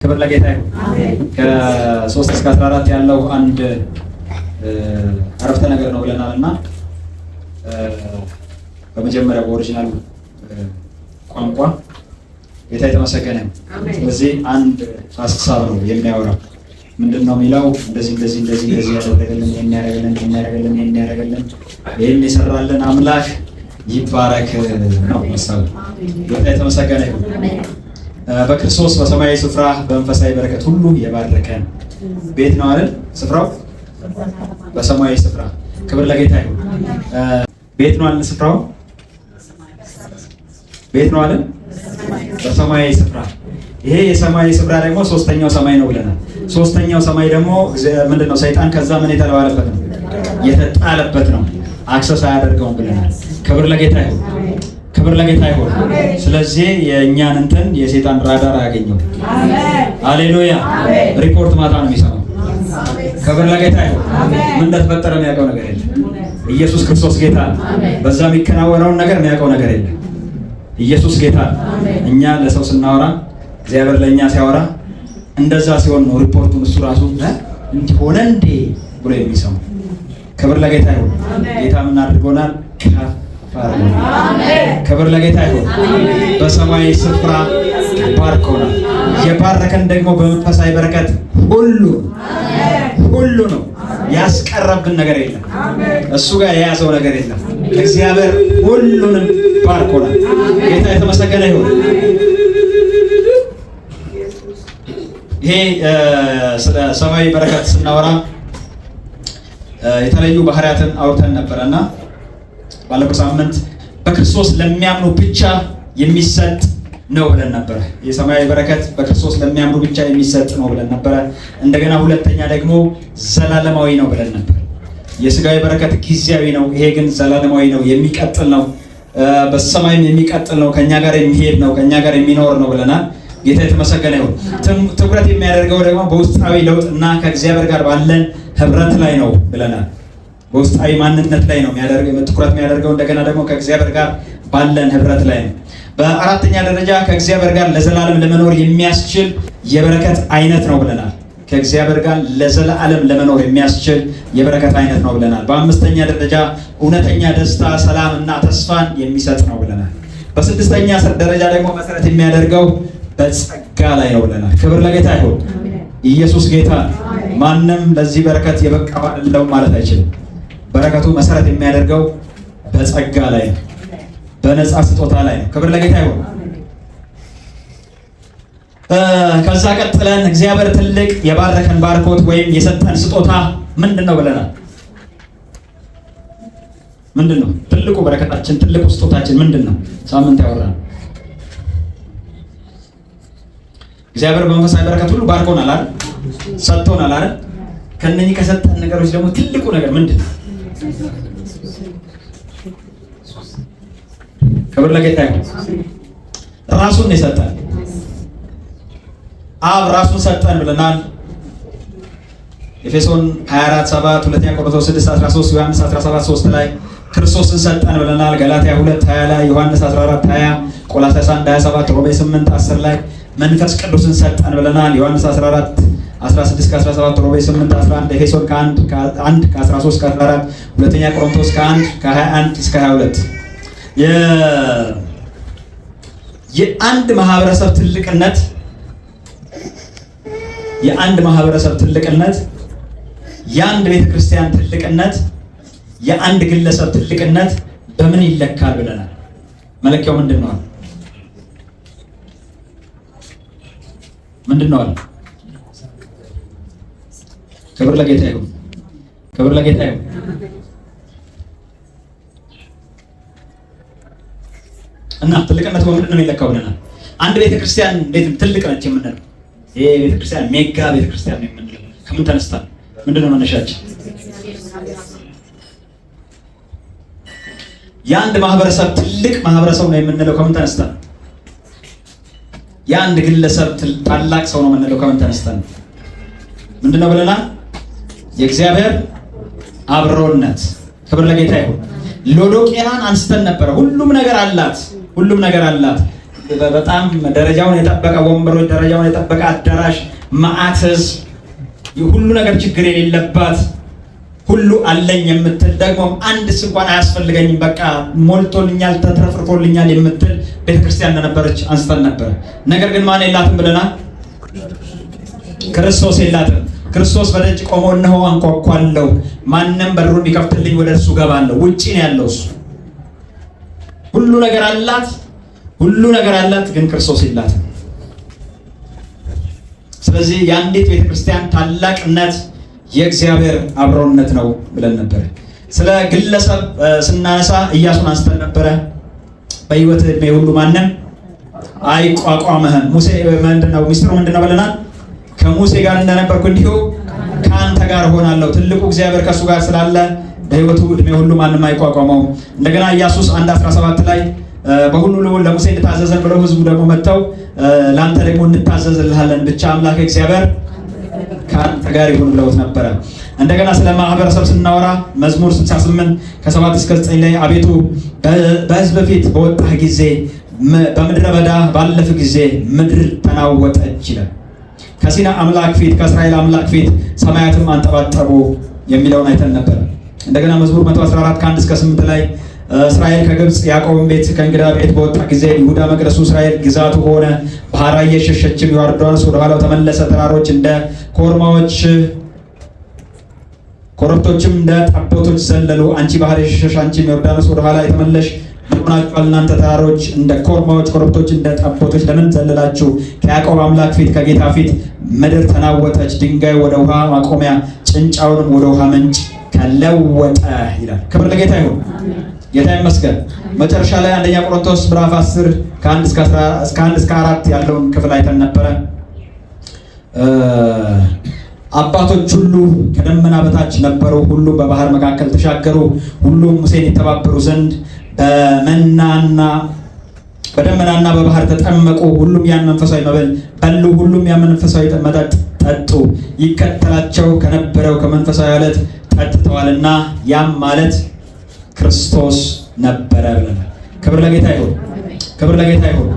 ክብር ለጌታ ይሁን። ከ3 እስከ 14 ያለው አንድ አረፍተ ነገር ነው ብለናልና በመጀመሪያ በኦሪጂናል ቋንቋ ጌታ የተመሰገነ ነው። ስለዚህ አንድ ሐሳብ ነው የሚያወራው። ምንድነው የሚለው? እንደዚህ ያደረገልን የሚያደርገልን ይሄን የሰራልን አምላክ ይባረክ ነው ሐሳቡ። ጌታ የተመሰገነ ይሁን። በክርስቶስ በሰማያዊ ስፍራ በመንፈሳዊ በረከት ሁሉ የባረከን ቤት ነው አይደል? ስፍራው በሰማያዊ ስፍራ። ክብር ለጌታ ይሁን። ቤት ነው አይደል? ስፍራው ቤት ነው አይደል? በሰማያዊ ስፍራ። ይሄ የሰማያዊ ስፍራ ደግሞ ሶስተኛው ሰማይ ነው ብለናል። ሶስተኛው ሰማይ ደግሞ ምንድነው? ሰይጣን ከዛ ምን የተባለበት ነው? የተጣለበት ነው። አክሰስ አያደርገውም ብለናል። ክብር ለጌታ ይሁን። ክብር ለጌታ ይሁን። ስለዚህ የእኛን እንትን የሰይጣን ራዳር አያገኘው። ሃሌሉያ። ሪፖርት ማታ ነው የሚሰማው። ክብር ለጌታ ይሁን። ምን እንደተፈጠረ የሚያውቀው ነገር የለም። ኢየሱስ ክርስቶስ ጌታ ነው። በዛ የሚከናወነውን ነገር የሚያውቀው ነገር የለም። ኢየሱስ ጌታ ነው። እኛ ለሰው ስናወራ እግዚአብሔር ለእኛ ሲያወራ እንደዛ ሲሆን ነው ሪፖርቱን እሱ ራሱ እንዲህ ሆነ እንዴ ብሎ የሚሰማው። ክብር ለጌታ ይሁን። ጌታ ምን አድርጎናል? ክብር ለጌታ ይሁን። በሰማያዊ ስፍራ ባርኮናል። የባረከን ደግሞ በመንፈሳዊ በረከት ሁሉ ነው። ያስቀረብን ነገር የለም። እሱ ጋር የያዘው ነገር የለም። እግዚአብሔር ሁሉንም ባርኮናል። ጌታ የተመሰገነ ይሁን። ይሄ ስለ ሰማያዊ በረከት ስናወራ የተለዩ ባህሪያትን አውርተን ነበረና ባለፈው ሳምንት በክርስቶስ ለሚያምኑ ብቻ የሚሰጥ ነው ብለን ነበረ። የሰማያዊ በረከት በክርስቶስ ለሚያምኑ ብቻ የሚሰጥ ነው ብለን ነበረ። እንደገና ሁለተኛ ደግሞ ዘላለማዊ ነው ብለን ነበር። የስጋዊ በረከት ጊዜያዊ ነው፣ ይሄ ግን ዘላለማዊ ነው፣ የሚቀጥል ነው፣ በሰማይም የሚቀጥል ነው፣ ከኛ ጋር የሚሄድ ነው፣ ከኛ ጋር የሚኖር ነው ብለናል። ጌታ የተመሰገነ ይሁን። ትኩረት የሚያደርገው ደግሞ በውስጣዊ ለውጥ እና ከእግዚአብሔር ጋር ባለን ህብረት ላይ ነው ብለናል። በውስጣዊ ማንነት ላይ ነው ትኩረት የሚያደርገው። እንደገና ደግሞ ከእግዚአብሔር ጋር ባለን ህብረት ላይ ነው። በአራተኛ ደረጃ ከእግዚአብሔር ጋር ለዘላለም ለመኖር የሚያስችል የበረከት አይነት ነው ብለናል። ከእግዚአብሔር ጋር ለዘላለም ለመኖር የሚያስችል የበረከት አይነት ነው ብለናል። በአምስተኛ ደረጃ እውነተኛ ደስታ፣ ሰላም እና ተስፋን የሚሰጥ ነው ብለናል። በስድስተኛ ደረጃ ደግሞ መሰረት የሚያደርገው በጸጋ ላይ ነው ብለናል። ክብር ለጌታ ይሁን። ኢየሱስ ጌታ። ማንም ለዚህ በረከት የበቃ አይደለም ማለት አይችልም። በረከቱ መሰረት የሚያደርገው በጸጋ ላይ ነው፣ በነፃ ስጦታ ላይ ነው። ክብር ለጌታ ይሁን። ከዛ ቀጥለን እግዚአብሔር ትልቅ የባረከን ባርኮት ወይም የሰጠን ስጦታ ምንድነው ብለናል። ምንድነው ትልቁ በረከታችን? ትልቁ ስጦታችን ምንድነው? ሳምንት ያወራን እግዚአብሔር በመንፈሳዊ በረከት ሁሉ ባርኮናል አይደል? ሰጥቶናል አይደል? ከነኚህ ከሰጠን ነገሮች ደግሞ ትልቁ ነገር ምንድነው? ክብር ለጌታ ይሁን። ራሱን የሰጠን አብ ራሱን ሰጠን ብለናል። ኤፌሶን 24:7፣ ሁለተኛ ቆሮንቶስ 6:13፣ ዮሐንስ 17:3 ላይ ክርስቶስን ሰጠን ብለናል። ገላትያ 2:20 ላይ፣ ዮሐንስ 14:20፣ ቆላስይስ 1:27፣ ሮሜ 8:10 ላይ መንፈስ ቅዱስን ሰጠን ብለናል። ዮሐንስ 14:16-17፣ ሮሜ 8:11፣ ኤፌሶን 1:13-14፣ ሁለተኛ ቆሮንቶስ 1:21-22። የአንድ ማህበረሰብ ትልቅነት የአንድ ቤተክርስቲያን ትልቅነት፣ የአንድ ግለሰብ ትልቅነት በምን ይለካል ብለናል። መለኪያው ምንድነው? ክብር ለጌታ ይሁን። ክብር ለጌታ ይሁን። እና ትልቅነቱ በምንድን ነው የሚለካው ብለናል። አንድ ቤተክርስቲያን እንዴት ትልቅ ነች የምንለው? ይሄ ቤተክርስቲያን ሜጋ ቤተክርስቲያን ነው የምንለው ከምን ተነስታ? ምንድነው መነሻችን? የአንድ ማህበረሰብ ትልቅ ማህበረሰብ ነው የምንለው ከምን ተነስታ? የአንድ ግለሰብ ታላቅ ሰው ነው የምንለው ከምን ተነስታ? ምንድነው ብለናል? የእግዚአብሔር አብሮነት። ክብር ለጌታ ይሁን። ሎዶቅያን አንስተን ነበረ። ሁሉም ነገር አላት። በጣም ደረጃውን የጠበቀ ወንበሮች፣ ደረጃውን የጠበቀ አዳራሽ፣ መዓትስ፣ ሁሉ ነገር ችግር የሌለባት ሁሉ አለኝ የምትል ደግሞ አንድስ እንኳን አያስፈልገኝም በቃ ሞልቶልኛል ተትረፍርፎልኛል የምትል ቤተክርስቲያን እንደነበረች አንስተን ነበረ። ነገር ግን ማን የላትም ብለናል? ክርስቶስ የላትም። ክርስቶስ በደጅ ቆሞ እነሆ አንኳኳለሁ፣ ማንም በሩን ቢከፍትልኝ ወደ እርሱ ገባለሁ። ውጪ ነው ያለው እሱ። ሁሉ ነገር አላት፣ ግን ክርስቶስ የላትም። ስለዚህ የአንዲት ቤተክርስቲያን ታላቅነት የእግዚአብሔር አብሮነት ነው ብለን ነበር። ስለ ግለሰብ ስናነሳ ኢያሱን አንስተን ነበረ። በሕይወት ዕድሜ ሁሉ ማንም አይቋቋምህም። ሙሴ ምንድነው ሚስጥሩ ምንድነው ብለናል? ከሙሴ ጋር እንደነበርኩ እንዲሁ ከአንተ ጋር ሆናለሁ። ትልቁ እግዚአብሔር ከሱ ጋር ስላለ በሕይወቱ ዕድሜ ሁሉ ማንም አይቋቋመው። እንደገና ኢያሱስ 1:17 ላይ በሁሉ ለሙሴ እንታዘዘን ብለው ህዝቡ ደግሞ መጥተው ላንተ ደግሞ እንታዘዝልሃለን ብቻ አምላክ እግዚአብሔር ከአንተ ጋር ይሁን ብለውት ነበረ። እንደገና ስለ ማህበረሰብ ስናወራ መዝሙር 68 ከ7 እስከ 9 ላይ አቤቱ በህዝብ ፊት በወጣህ ጊዜ በምድረ በዳ ባለፍ ጊዜ ምድር ተናወጠች ይላል። ከሲና አምላክ ፊት ከእስራኤል አምላክ ፊት ሰማያትም አንጠባጠቡ የሚለውን አይተን ነበር። እንደገና መዝሙር 114 ከ1 እስከ 8 ላይ እስራኤል ከግብፅ ያዕቆብን ቤት ከእንግዳ ቤት በወጣ ጊዜ ይሁዳ መቅደሱ እስራኤል ግዛቱ ሆነ። ባህራ እየሸሸችም ዮርዳኖስ ወደ ኋላው ተመለሰ። ተራሮች እንደ ኮርማዎች ኮረብቶችም እንደ ጠቦቶች ዘለሉ። አንቺ ባህር የሸሸሽ አንቺም ዮርዳኖስ ወደ ኋላ የተመለሽ ሆናችኋል። እናንተ ተራሮች እንደ ኮርማዎች ኮረብቶች እንደ ጠቦቶች ለምን ዘለላችሁ? ከያዕቆብ አምላክ ፊት ከጌታ ፊት ምድር ተናወጠች። ድንጋይ ወደ ውሃ ማቆሚያ ጭንጫውንም ወደ ውሃ ምንጭ ከለወጠ ይላል። ክብር ለጌታ ይሁን። ጌታ ይመስገን። መጨረሻ ላይ አንደኛ ቆሮንቶስ ምዕራፍ 10 ከ1 እስከ 4 ያለውን ክፍል አይተን ነበረ። አባቶች ሁሉ ከደመና በታች ነበሩ፣ ሁሉም በባህር መካከል ተሻገሩ። ሁሉም ሙሴን የተባበሩ ዘንድ በደመናና በባህር ተጠመቁ። ሁሉም ያን መንፈሳዊ መብል በሉ፣ ሁሉም ያን መንፈሳዊ መጠጥ ጠጡ። ይከተላቸው ከነበረው ከመንፈሳዊ ዓለት ጠጥተዋልና ያም ማለት ክርስቶስ ነበረ ብለናል። ክብር ለጌታ ይሁን። ክብር ለጌታ ይሁን።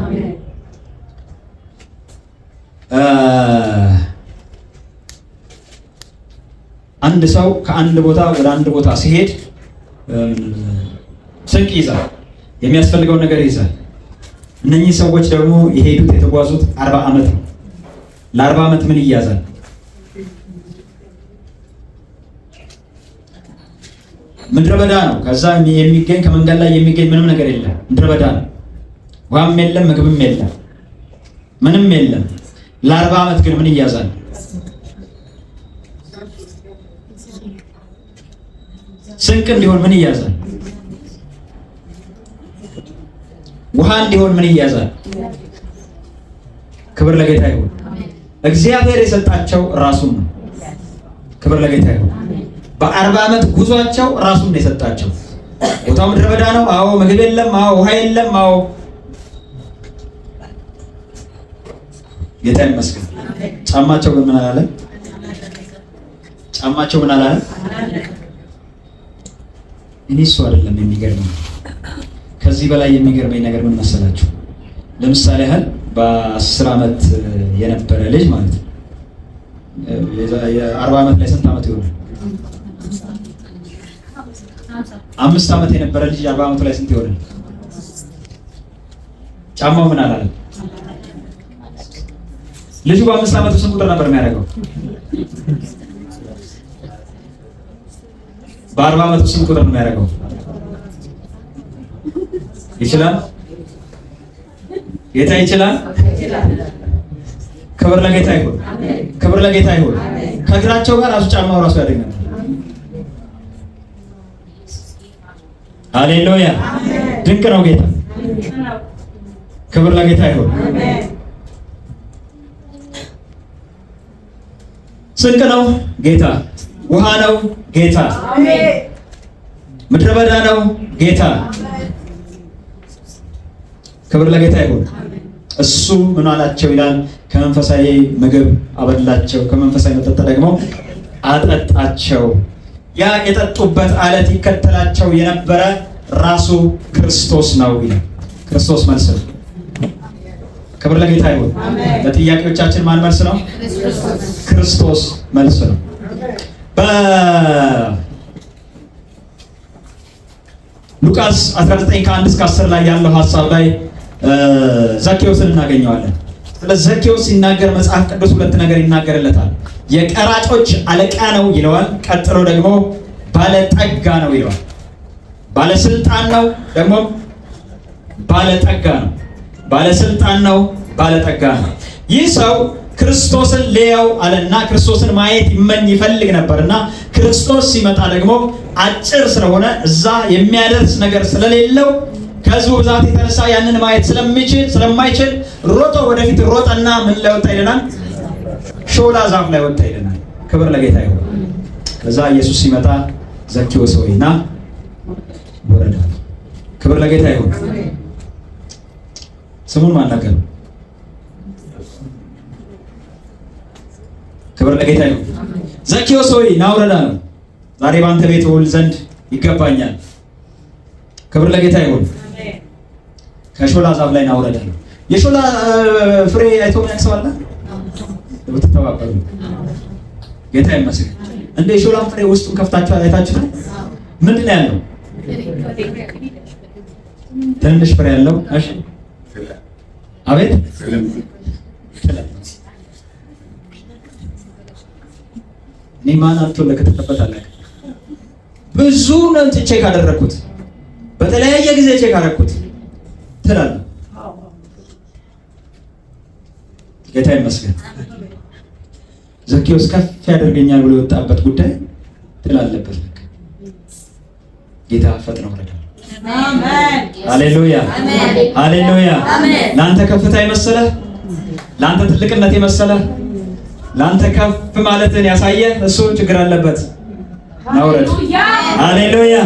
አንድ ሰው ከአንድ ቦታ ወደ አንድ ቦታ ሲሄድ ስንቅ ይዛል፣ የሚያስፈልገውን ነገር ይዛል። እነኚህ ሰዎች ደግሞ የሄዱት የተጓዙት 40 ዓመት ነው። ለ40 ዓመት ምን ይያዛል? ምድረ በዳ ነው። ከዛ የሚገኝ ከመንገድ ላይ የሚገኝ ምንም ነገር የለም። ምድረ በዳ ነው። ውሃም የለም፣ ምግብም የለም፣ ምንም የለም። ለ40 ዓመት ግን ምን ይያዛል? ስንቅ እንዲሆን ምን ይያዛል? ውሃ እንዲሆን ምን ይያዛል? ክብር ለጌታ ይሁን። እግዚአብሔር የሰጣቸው ራሱን ነው። ክብር ለጌታ ይሁን። በ40 ዓመት ጉዟቸው ራሱን ነው የሰጣቸው። ቦታው ምድረ በዳ ነው። አዎ ምግብ የለም። አዎ ውሃ የለም። አዎ ጌታ ይመስገን። ጫማቸው ግን ምን አላለ? ጫማቸው ምን አላለ? እኔ እሱ አይደለም የሚገርመኝ። ከዚህ በላይ የሚገርመኝ ነገር ምን መሰላችሁ? ለምሳሌ ያህል በ10 ዓመት የነበረ ልጅ ማለት ነው የ40 ዓመት ላይ ስንት ዓመት ይሆናል? 5 ዓመት የነበረ ልጅ 40 ዓመቱ ላይ ስንት ይሆናል? ጫማው ምን አላለም? ልጁ በ5 ዓመቱ ስንት ቁጥር ነበር የሚያደርገው? በ40 ዓመቱ ስንት ቁጥር ነው የሚያደርገው? ይችላል? ጌታ ይችላል። ክብር ለጌታ ይሁን። ክብር ለጌታ ይሁን። ከእግራቸው ጋር ራሱ ጫማው ራሱ ያደግ ነበር። ሃሌሉያ! ድንቅ ነው ጌታ። ክብር ለጌታ ይሁን። ስንቅ ነው ጌታ። ውሃ ነው ጌታ። ምድረ በዳ ነው ጌታ። ክብር ለጌታ ይሁን። እሱ ምን አላቸው ይላል? ከመንፈሳዊ ምግብ አበላቸው፣ ከመንፈሳዊ መጠጥ ደግሞ አጠጣቸው። ያ የጠጡበት አለት ይከተላቸው የነበረ ራሱ ክርስቶስ ነው ይላል። ክርስቶስ መልስ ነው። ክብር ለጌታ ይሁን። ለጥያቄዎቻችን ማን መልስ ነው? ክርስቶስ መልስ ነው። በሉቃስ 19 ከ1 እስከ 10 ላይ ያለው ሐሳብ ላይ ዘኬዎስን እናገኘዋለን። ስለ ዘኬዎስ ሲናገር መጽሐፍ ቅዱስ ሁለት ነገር ይናገርለታል። የቀራጮች አለቃ ነው ይለዋል። ቀጥሎ ደግሞ ባለጠጋ ነው ይለዋል። ባለስልጣን ነው ደግሞ ባለጠጋ ነው። ባለስልጣን ነው፣ ባለጠጋ ነው። ይህ ሰው ክርስቶስን ሊያው አለና ክርስቶስን ማየት ይፈልግ ነበርና ክርስቶስ ሲመጣ ደግሞ አጭር ስለሆነ እዛ የሚያደርስ ነገር ስለሌለው ከህዝቡ ብዛት የተነሳ ያንን ማየት ስለማይችል ሮጦ ወደፊት ሮጠና ምን ላይ ወጣ ይለናል? ሾላ ዛፍ ላይ ወጣ ይለናል። ክብር ለጌታ ይሁን። ከዛ ኢየሱስ ሲመጣ ዘኬዎስ ሆይ ና ወረደ። ክብር ለጌታ ይሁን። ስሙን ማናገር ክብር ለጌታ ይሁን። ዘኬዎስ ሆይ ና ውረድ አለው። ዛሬ በአንተ ቤት ውል ዘንድ ይገባኛል። ክብር ለጌታ ይሁን። ከሾላ ዛፍ ላይ ና ውረድ አለው። የሾላ ፍሬ አይቶ ምን ያክሰዋል? ተባበሩ። ጌታ ይመስገን። እንደ የሾላ ፍሬ ውስጡን ከፍታችሁ አይታችሁታል? ምንድን ነው ያለው? ትንሽ ፍሬ ያለው። እሺ አቤት እኔ ማን አጥቶ ለከተተበት አለ። ብዙ ነው ቼክ አደረኩት፣ በተለያየ ጊዜ ቼክ አደረኩት ትላለህ። ጌታ ይመስገን። ዘኬዎስ ከፍ ያደርገኛል ብሎ የወጣበት ጉዳይ ትላለበት። ጌታ ፈጥነው ወረደ። አሜን። ሃሌሉያ ሃሌሉያ። ለአንተ ከፍታ የመሰለ ለአንተ ትልቅነት የመሰለ ለአንተ ከፍ ማለትን ያሳየ እሱ ችግር አለበት። ናውረድ። ሃሌሉያ።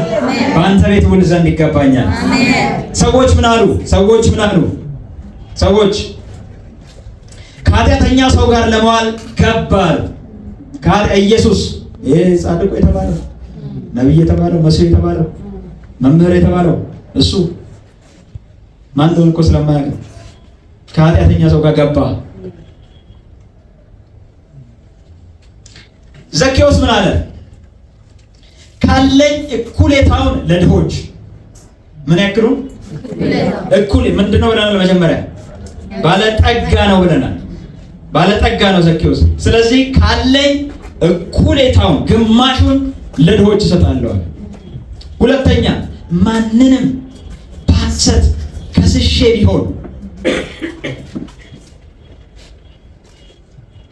በአንተ ቤት ውል ዘንድ ይገባኛል። ሰዎች ምን አሉ? ሰዎች ከኃጢአተኛ ሰው ጋር ለመዋል ገባል። ኢየሱስ ይሄ ጻድቁ የተባለው ነብይ የተባለው መሲህ የተባለው መምህር የተባለው እሱ ማን እንደሆነ እኮ ስለማያውቅ ከኃጢአተኛ ሰው ጋር ገባ። ዘኬዎስ ምን አለ? ካለኝ እኩሌታውን ለድሆች። ምን ያክሉ? እኩል ምንድነው ብለናል? መጀመሪያ ባለጠጋ ነው ብለናል። ባለጠጋ ነው ዘኬዎስ። ስለዚህ ካለኝ እኩሌታውን ግማሹን ለድሆች እሰጣለሁ። ሁለተኛ ማንንም በሐሰት ከስሼ ቢሆን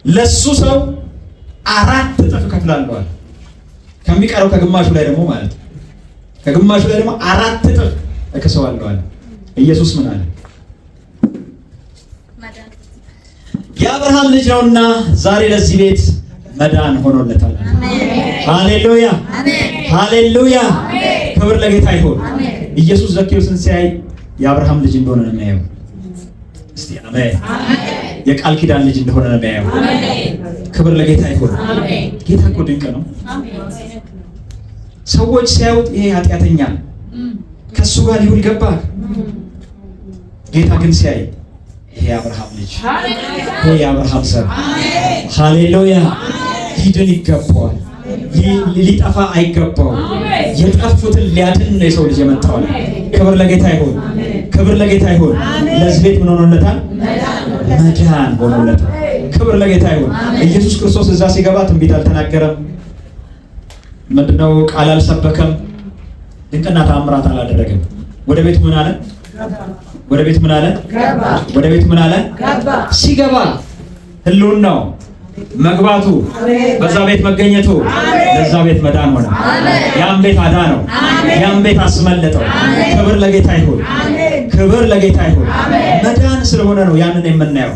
ለሱ ሰው 4 እጥፍ እከፍላለሁ። ከሚቀረው ከግማሹ ላይ ደግሞ ማለት ነው። ከግማሹ ላይ ደግሞ 4 እጥፍ እከሰዋለሁ አለ። ኢየሱስ ምን አለ? የአብርሃም ልጅ ነውና ዛሬ ለዚህ ቤት መዳን ሆኖለታል። ሃሌሉያ ሃሌሉያ። ክብር ለጌታ ይሁን። ኢየሱስ ዘኬዎስን ሲያይ የአብርሃም ልጅ እንደሆነ ነው የሚያየው። እስቲ አሜን። የቃል ኪዳን ልጅ እንደሆነ ነው የሚያየው። ክብር ለጌታ ይሁን። ጌታ እኮ ድንቅ ነው። ሰዎች ሲያዩት ይሄ ኃጢአተኛ ከሱ ጋር ሊውል ገባ። ጌታ ግን ሲያይ ይሄ የአብርሃም ልጅ፣ ይሄ የአብርሃም ዘር፣ ሃሌሉያ፣ ሊድን ይገባዋል። ሊጠፋ አይገባው። የጠፉትን ሊያድን ነው የሰው ልጅ የመጣው። ክብር ለጌታ ይሁን። ክብር ለጌታ ይሁን። ለዚህ ቤት ምን ሆኖለታል? መዳን ሆኖለታል። ክብር ለጌታ ይሁን። ኢየሱስ ክርስቶስ እዛ ሲገባ ትንቢት አልተናገረም። ምንድነው? ቃል አልሰበከም። ድንቅና ተአምራት አላደረገም። ወደ ቤቱ ምን አለ? ወደ ቤቱ ምን አለ? ወደ ቤቱ ምን አለ? ሲገባ ህልውናው መግባቱ በዛ ቤት መገኘቱ ለዛ ቤት መዳን ሆነ። ያን ቤት አዳነው። ያን ቤት አስመለጠው። ክብር ለጌታ ይሁን። ክብር ለጌታ ይሁን። መዳን ስለሆነ ነው ያንን የምናየው።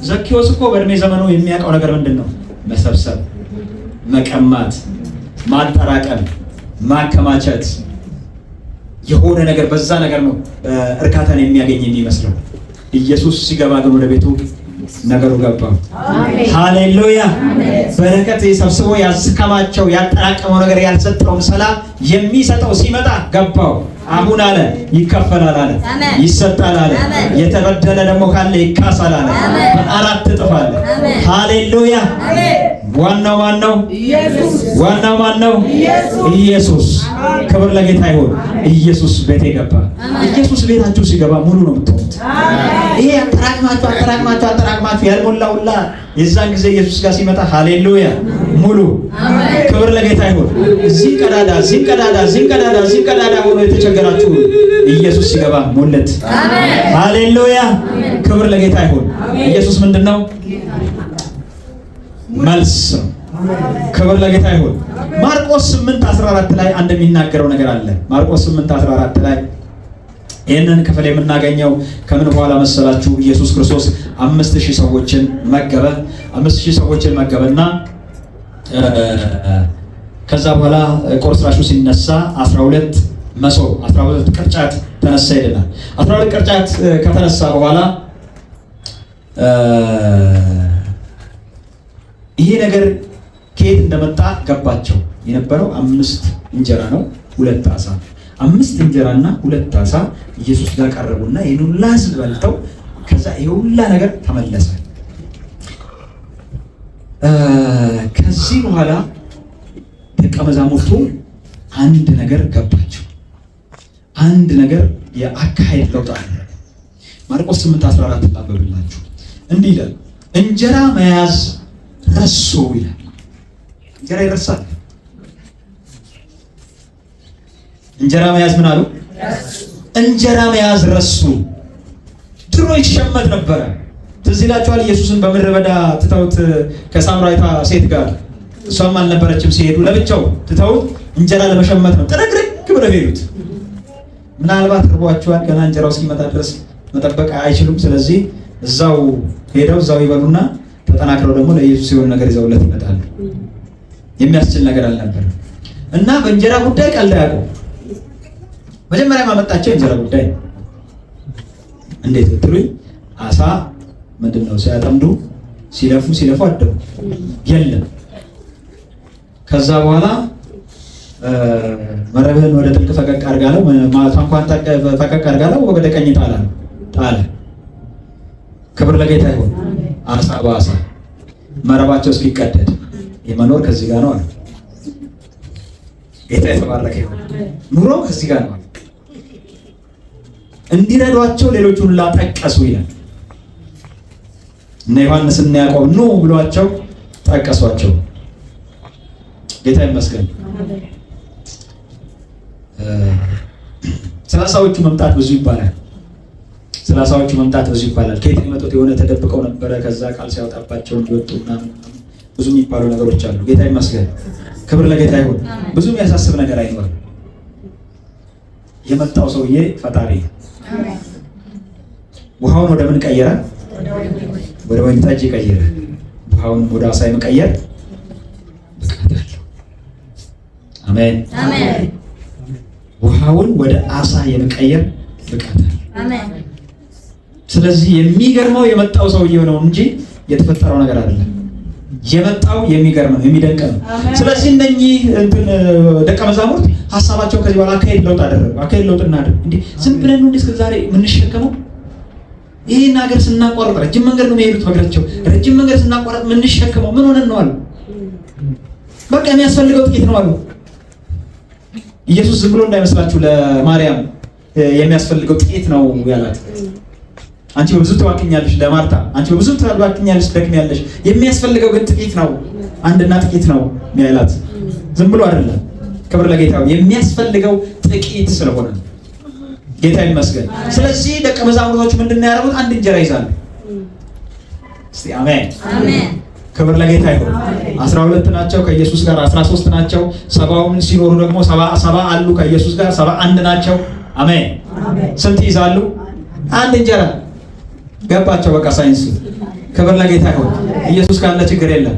ዘኬዎስ እኮ በእድሜ ዘመኑ የሚያውቀው ነገር ምንድነው? መሰብሰብ፣ መቀማት፣ ማጠራቀም፣ ማከማቸት፣ የሆነ ነገር በዛ ነገር ነው እርካታን የሚያገኝ የሚመስለው። ኢየሱስ ሲገባ ግን ወደ ቤቱ ነገሩ ገባው። ሃሌሉያ። በረከት ሰብስቦ ያስከማቸው ያጠራቀመው ነገር ያልሰጠውን ሰላም የሚሰጠው ሲመጣ ገባው። አሁን አለ ይከፈላል አለ ይሰጣል አለ የተበደለ ደግሞ ካለ ይካሳል አለ በአራት እጥፍ አለ። ሃሌሉያ። ዋናው ማን ነው? ኢየሱስ። ዋናው ማን ነው? ኢየሱስ። ክብር ለጌታ ይሁን። ኢየሱስ ቤቴ ገባ። ኢየሱስ ቤታችሁ ሲገባ ሙሉ ነው የምትሆኑት። ይሄ አጠራቅማችሁ ያልሞላውላ የዛን ጊዜ ኢየሱስ ጋር ሲመጣ ሃሌሉያ ሙሉ። ክብር ለጌታ ይሁን። እዚህ ቀዳዳ ሆኖ የተቸገራችሁ ኢየሱስ ሲገባ ሞለት። ሃሌሉያ። ክብር ለጌታ ይሁን። ኢየሱስ ምንድነው? መልስ ነው። ክብር ለጌታ ይሁን። ማርቆስ 8:14 ላይ አንድ የሚናገረው ነገር አለ። ማርቆስ 8:14 ላይ ይህንን ክፍል የምናገኘው ከምን በኋላ መሰላችሁ? ኢየሱስ ክርስቶስ 5000 ሰዎችን መገበ። 5000 ሰዎችን መገበና ከዛ በኋላ ቁርስራሹ ሲነሳ 12 መሶብ 12 ቅርጫት ተነሳ ይላል። 12 ቅርጫት ከተነሳ በኋላ ይሄ ነገር ከየት እንደመጣ ገባቸው። የነበረው 5 እንጀራ ነው 2 ዓሣ። 5 እንጀራና 2 ዓሣ ኢየሱስ ጋር ቀረቡና ይሄን ሁላ ሕዝብ በልተው ከዛ ይሄ ሁላ ነገር ተመለሰ። ከዚህ በኋላ ደቀ መዛሙርቱ አንድ ነገር ገባቸው። አንድ ነገር የአካሄድ ለውጥ አለ። ማርቆስ 8:14 ታበብላችሁ እንዲህ ይላል፣ እንጀራ መያዝ ረሱ ይላል። እንጀራ ይረሳል። እንጀራ መያዝ ምን አሉ? እንጀራ መያዝ ረሱ። ድሮ ይሸመት ነበረ። ትዝ ይላችኋል። ኢየሱስን በምድረ በዳ ትተውት ከሳምራዊቷ ሴት ጋር እሷም አልነበረችም። ሲሄዱ ለብቻው ትተውት እንጀራ ለመሸመት ነው ጥርግርግ ብለው ሄዱት። ምናልባት እርቧቸዋል። ገና እንጀራው እስኪመጣ ድረስ መጠበቅ አይችሉም። ስለዚህ እዛው ሄደው እዛው ይበሉና ተጠናክረው ደግሞ ለኢየሱስ የሆነ ነገር ይዘውለት ይመጣሉ። የሚያስችል ነገር አልነበረ እና በእንጀራ ጉዳይ ቀልድ አያውቁም። መጀመሪያ ማመጣቸው እንጀራ ጉዳይ እንዴት ብትሉኝ፣ ዓሣ ምንድነው ሲያጠምዱ ሲለፉ አደሩ የለም። ከዛ በኋላ መረብህን ወደ ጥልቅ ፈቀቅ አድርጋለው፣ ማታ እንኳን ፈቀቅ አድርጋለው፣ ወደ ቀኝ ጣለ። ክብር ለጌታ ይሁን። ዓሣ በዓሣ መረባቸው እስኪቀደድ የመኖር ከዚህ ጋር ነው አለ። ጌታ የተባረከ ይሁን። ኑሮ ከዚህ ጋር ነው። እንዲረዷቸው ሌሎቹን ላጠቀሱ ይላል። እነ ዮሐንስና ያዕቆብ ኑ ብሏቸው ጠቀሷቸው። ጌታ ይመስገን። ሰላሳዎቹ መምጣት ብዙ ይባላል። ከየት የመጡት? የሆነ ተደብቀው ነበረ። ከዛ ቃል ሲያወጣባቸው እንዲወጡና ብዙ የሚባሉ ነገሮች አሉ። ጌታ ይመስገን። ክብር ለጌታ ይሁን። ብዙ የሚያሳስብ ነገር አይኖርም። የመጣው ሰውዬ ፈጣሪ ውሃውን ወደ ምን ቀየረ? ወደ ወይን ጠጅ ቀየረ። ውሃውን ወደ ዓሣ የመቀየር ብቃት አለው። አሜን። ውሃውን ወደ ዓሣ የመቀየር ብቃት አለው። አሜን። ስለዚህ የሚገርመው የመጣው ሰውዬው ነው እንጂ የተፈጠረው ነገር አይደለም። የመጣው የሚገርም ነው፣ የሚደንቅ ነው። ስለዚህ እነኚህ ደቀ መዛሙርት ሐሳባቸው ከዚህ በኋላ አካሄድ ለውጥ አደረጉ። አካሄድ ለውጥ እናደርግ እንዴ? ዝም ብለን ነው እስከ ዛሬ የምንሸከመው? ይሄን ሀገር ስናቋርጥ ረጅም መንገድ ነው የሚሄዱት በእግራቸው። ረጅም መንገድ ስናቋርጥ የምንሸከመው ምን ሆነን ነው አሉ። በቃ የሚያስፈልገው ጥቂት ነው አሉ። ኢየሱስ ዝም ብሎ እንዳይመስላችሁ ለማርያም የሚያስፈልገው ጥቂት ነው ያላት። አንቺ በብዙ ትዋቅኛለሽ ለማርታ፣ አንቺ በብዙ ትዋቅኛለሽ ትደክሚያለሽ፣ የሚያስፈልገው ግን ጥቂት ነው፣ አንድና ጥቂት ነው ያላት። ዝም ብሎ አይደለም። ክብር ለጌታው። የሚያስፈልገው ጥቂት ስለሆነ ጌታ ይመስገን። ስለዚህ ደቀ መዛሙርቶች ምንድነው ያደረጉት? አንድ እንጀራ ይዛሉ። እስቲ አሜን አሜን። ክብር ለጌታ ይሁን። 12 ናቸው፣ ከኢየሱስ ጋር 13 ናቸው። 70ውን ሲኖሩ ደግሞ 70 አሉ ከኢየሱስ ጋር 71 ናቸው። አሜን። ስንት ይዛሉ? አንድ እንጀራ ገባቸው። በቃ ሳይንሱ። ክብር ለጌታ ይሁን። ኢየሱስ ካለ ችግር የለም።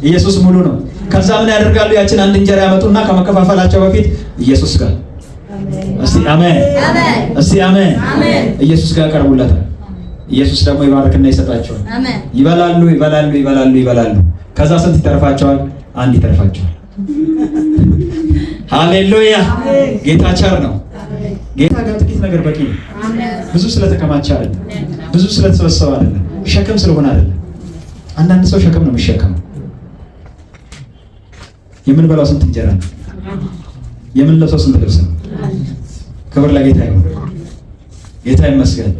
ኢየሱስ ሙሉ ነው። ከዛ ምን ያደርጋሉ? ያችን አንድ እንጀራ ያመጡና ከመከፋፈላቸው በፊት ኢየሱስ ጋር እስቲ አሜን አሜን፣ እስቲ አሜን አሜን፣ ኢየሱስ ጋር ቀርቡለታል። ኢየሱስ ደግሞ ይባርክና ይሰጣቸዋል። አሜን። ይበላሉ ይበላሉ ይበላሉ ይበላሉ። ከዛ ስንት ይተርፋቸዋል? አንድ ይተርፋቸዋል። ሃሌሉያ! ጌታ ቸር ነው። ጌታ ጋር ጥቂት ነገር በቂ ነው። ብዙ ስለተከማቸ አይደለም፣ ብዙ ስለተሰበሰበ አይደለም፣ ሸክም ስለሆነ አይደለም። አንዳንድ ሰው ሸክም ነው የሚሸከመው። የምንበላው ስንት እንጀራ ነው? የምንለብሰው ስንት ልብስ ነው? ክብር ለጌታ ይሁን። ጌታ ይመስገን።